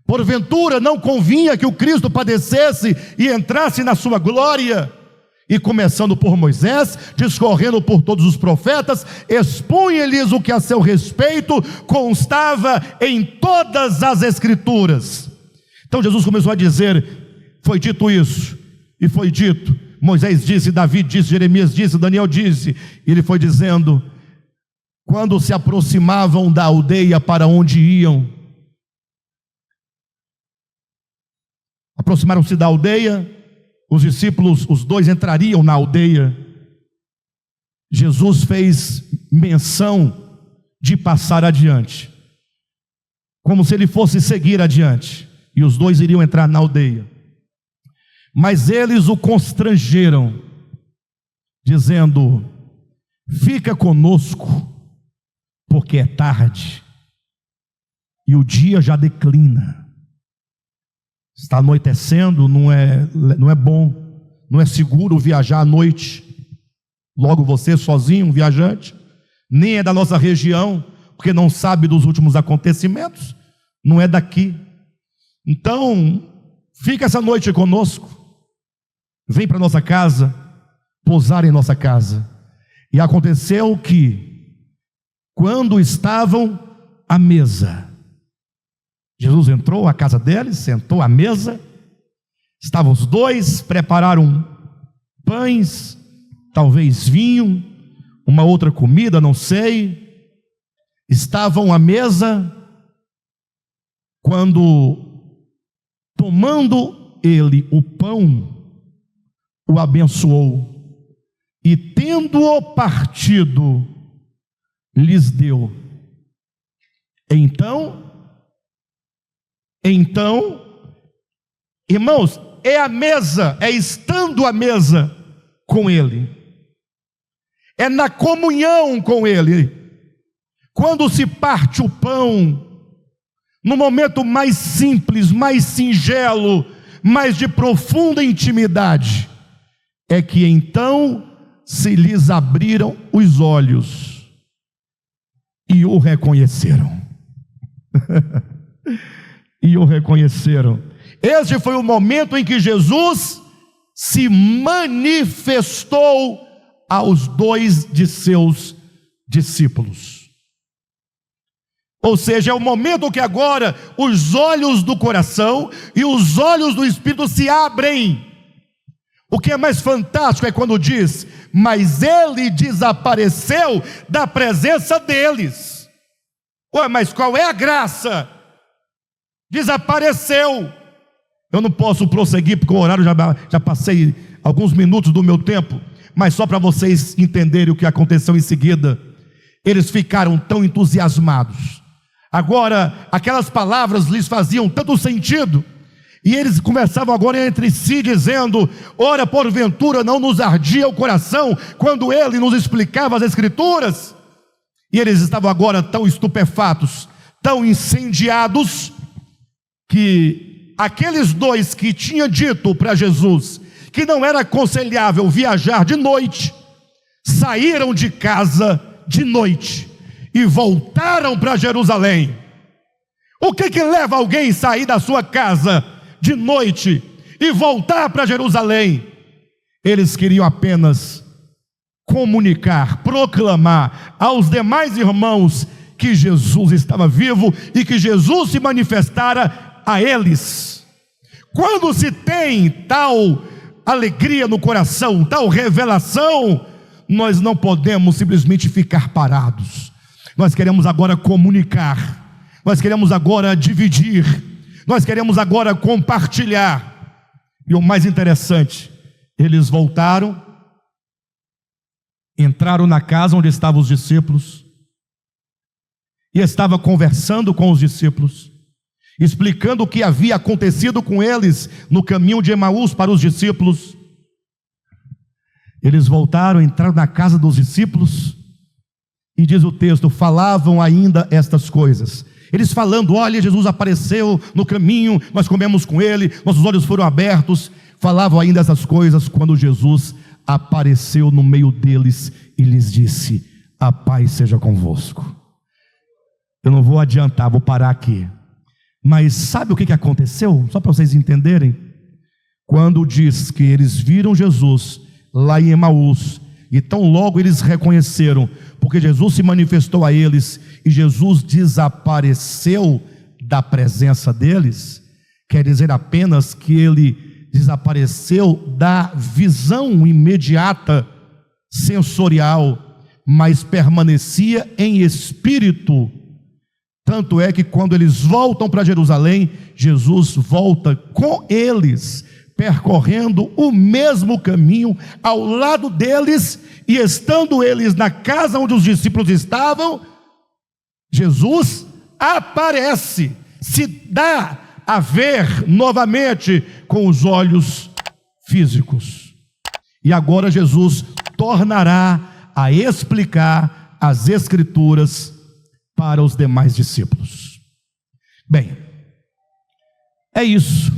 Speaker 1: Porventura não convinha que o Cristo padecesse e entrasse na sua glória? E começando por Moisés, discorrendo por todos os profetas, expunha-lhes o que a seu respeito constava em todas as Escrituras. Então Jesus começou a dizer: foi dito isso, e foi dito, Moisés disse, Davi disse, Jeremias disse, Daniel disse. E ele foi dizendo: quando se aproximavam da aldeia para onde iam, aproximaram-se da aldeia, os discípulos, os dois entrariam na aldeia. Jesus fez menção de passar adiante, como se ele fosse seguir adiante, e os dois iriam entrar na aldeia. Mas eles o constrangeram, dizendo: fica conosco, porque é tarde, e o dia já declina. Está anoitecendo, não é bom, não é seguro viajar à noite. Logo você sozinho, um viajante, nem é da nossa região, porque não sabe dos últimos acontecimentos, não é daqui. Então, fica essa noite conosco, vem para nossa casa, pousar em nossa casa. E aconteceu que, quando estavam à mesa, Jesus entrou à casa deles, sentou à mesa, estavam os dois, prepararam pães, talvez vinho, uma outra comida, não sei. Estavam à mesa, quando, tomando ele o pão, o abençoou, e tendo-o partido, lhes deu. Então, irmãos, é a mesa, é estando à mesa com ele, é na comunhão com ele, quando se parte o pão, no momento mais simples, mais singelo, mais de profunda intimidade, é que então se lhes abriram os olhos e o reconheceram. E o reconheceram. Este foi o momento em que Jesus se manifestou aos dois de seus discípulos. Ou seja, é o momento que agora os olhos do coração e os olhos do Espírito se abrem. O que é mais fantástico é quando diz: mas ele desapareceu da presença deles. Ué, mas qual é a graça? Desapareceu. Eu não posso prosseguir porque o horário já passei alguns minutos do meu tempo, mas só para vocês entenderem o que aconteceu em seguida. Eles ficaram tão entusiasmados. Agora, aquelas palavras lhes faziam tanto sentido, e eles conversavam agora entre si, dizendo: ora, porventura não nos ardia o coração quando ele nos explicava as Escrituras? E eles estavam agora tão estupefatos, tão incendiados, que aqueles dois que tinham dito para Jesus que não era aconselhável viajar de noite, saíram de casa de noite e voltaram para Jerusalém. O que leva alguém a sair da sua casa de noite e voltar para Jerusalém? Eles queriam apenas comunicar, proclamar aos demais irmãos que Jesus estava vivo e que Jesus se manifestara a eles. Quando se tem tal alegria no coração, tal revelação, nós não podemos simplesmente ficar parados. Nós queremos agora comunicar, nós queremos agora dividir, nós queremos agora compartilhar. E o mais interessante, eles voltaram, entraram na casa onde estavam os discípulos, e estava conversando com os discípulos, explicando o que havia acontecido com eles no caminho de Emaús para os discípulos. Eles voltaram, entraram na casa dos discípulos, e diz o texto, falavam ainda estas coisas. Eles falando: olha, Jesus apareceu no caminho, nós comemos com ele, nossos olhos foram abertos. Falavam ainda essas coisas quando Jesus apareceu no meio deles e lhes disse: a paz seja convosco. Eu não vou adiantar, vou parar aqui. Mas sabe o que aconteceu? Só para vocês entenderem. Quando diz que eles viram Jesus lá em Emaús, e tão logo eles reconheceram, porque Jesus se manifestou a eles, e Jesus desapareceu da presença deles, quer dizer apenas que ele desapareceu da visão imediata, sensorial, mas permanecia em espírito. Tanto é que quando eles voltam para Jerusalém, Jesus volta com eles, percorrendo o mesmo caminho ao lado deles, e estando eles na casa onde os discípulos estavam, Jesus aparece, se dá a ver novamente com os olhos físicos. E agora Jesus tornará a explicar as Escrituras para os demais discípulos. Bem, é isso.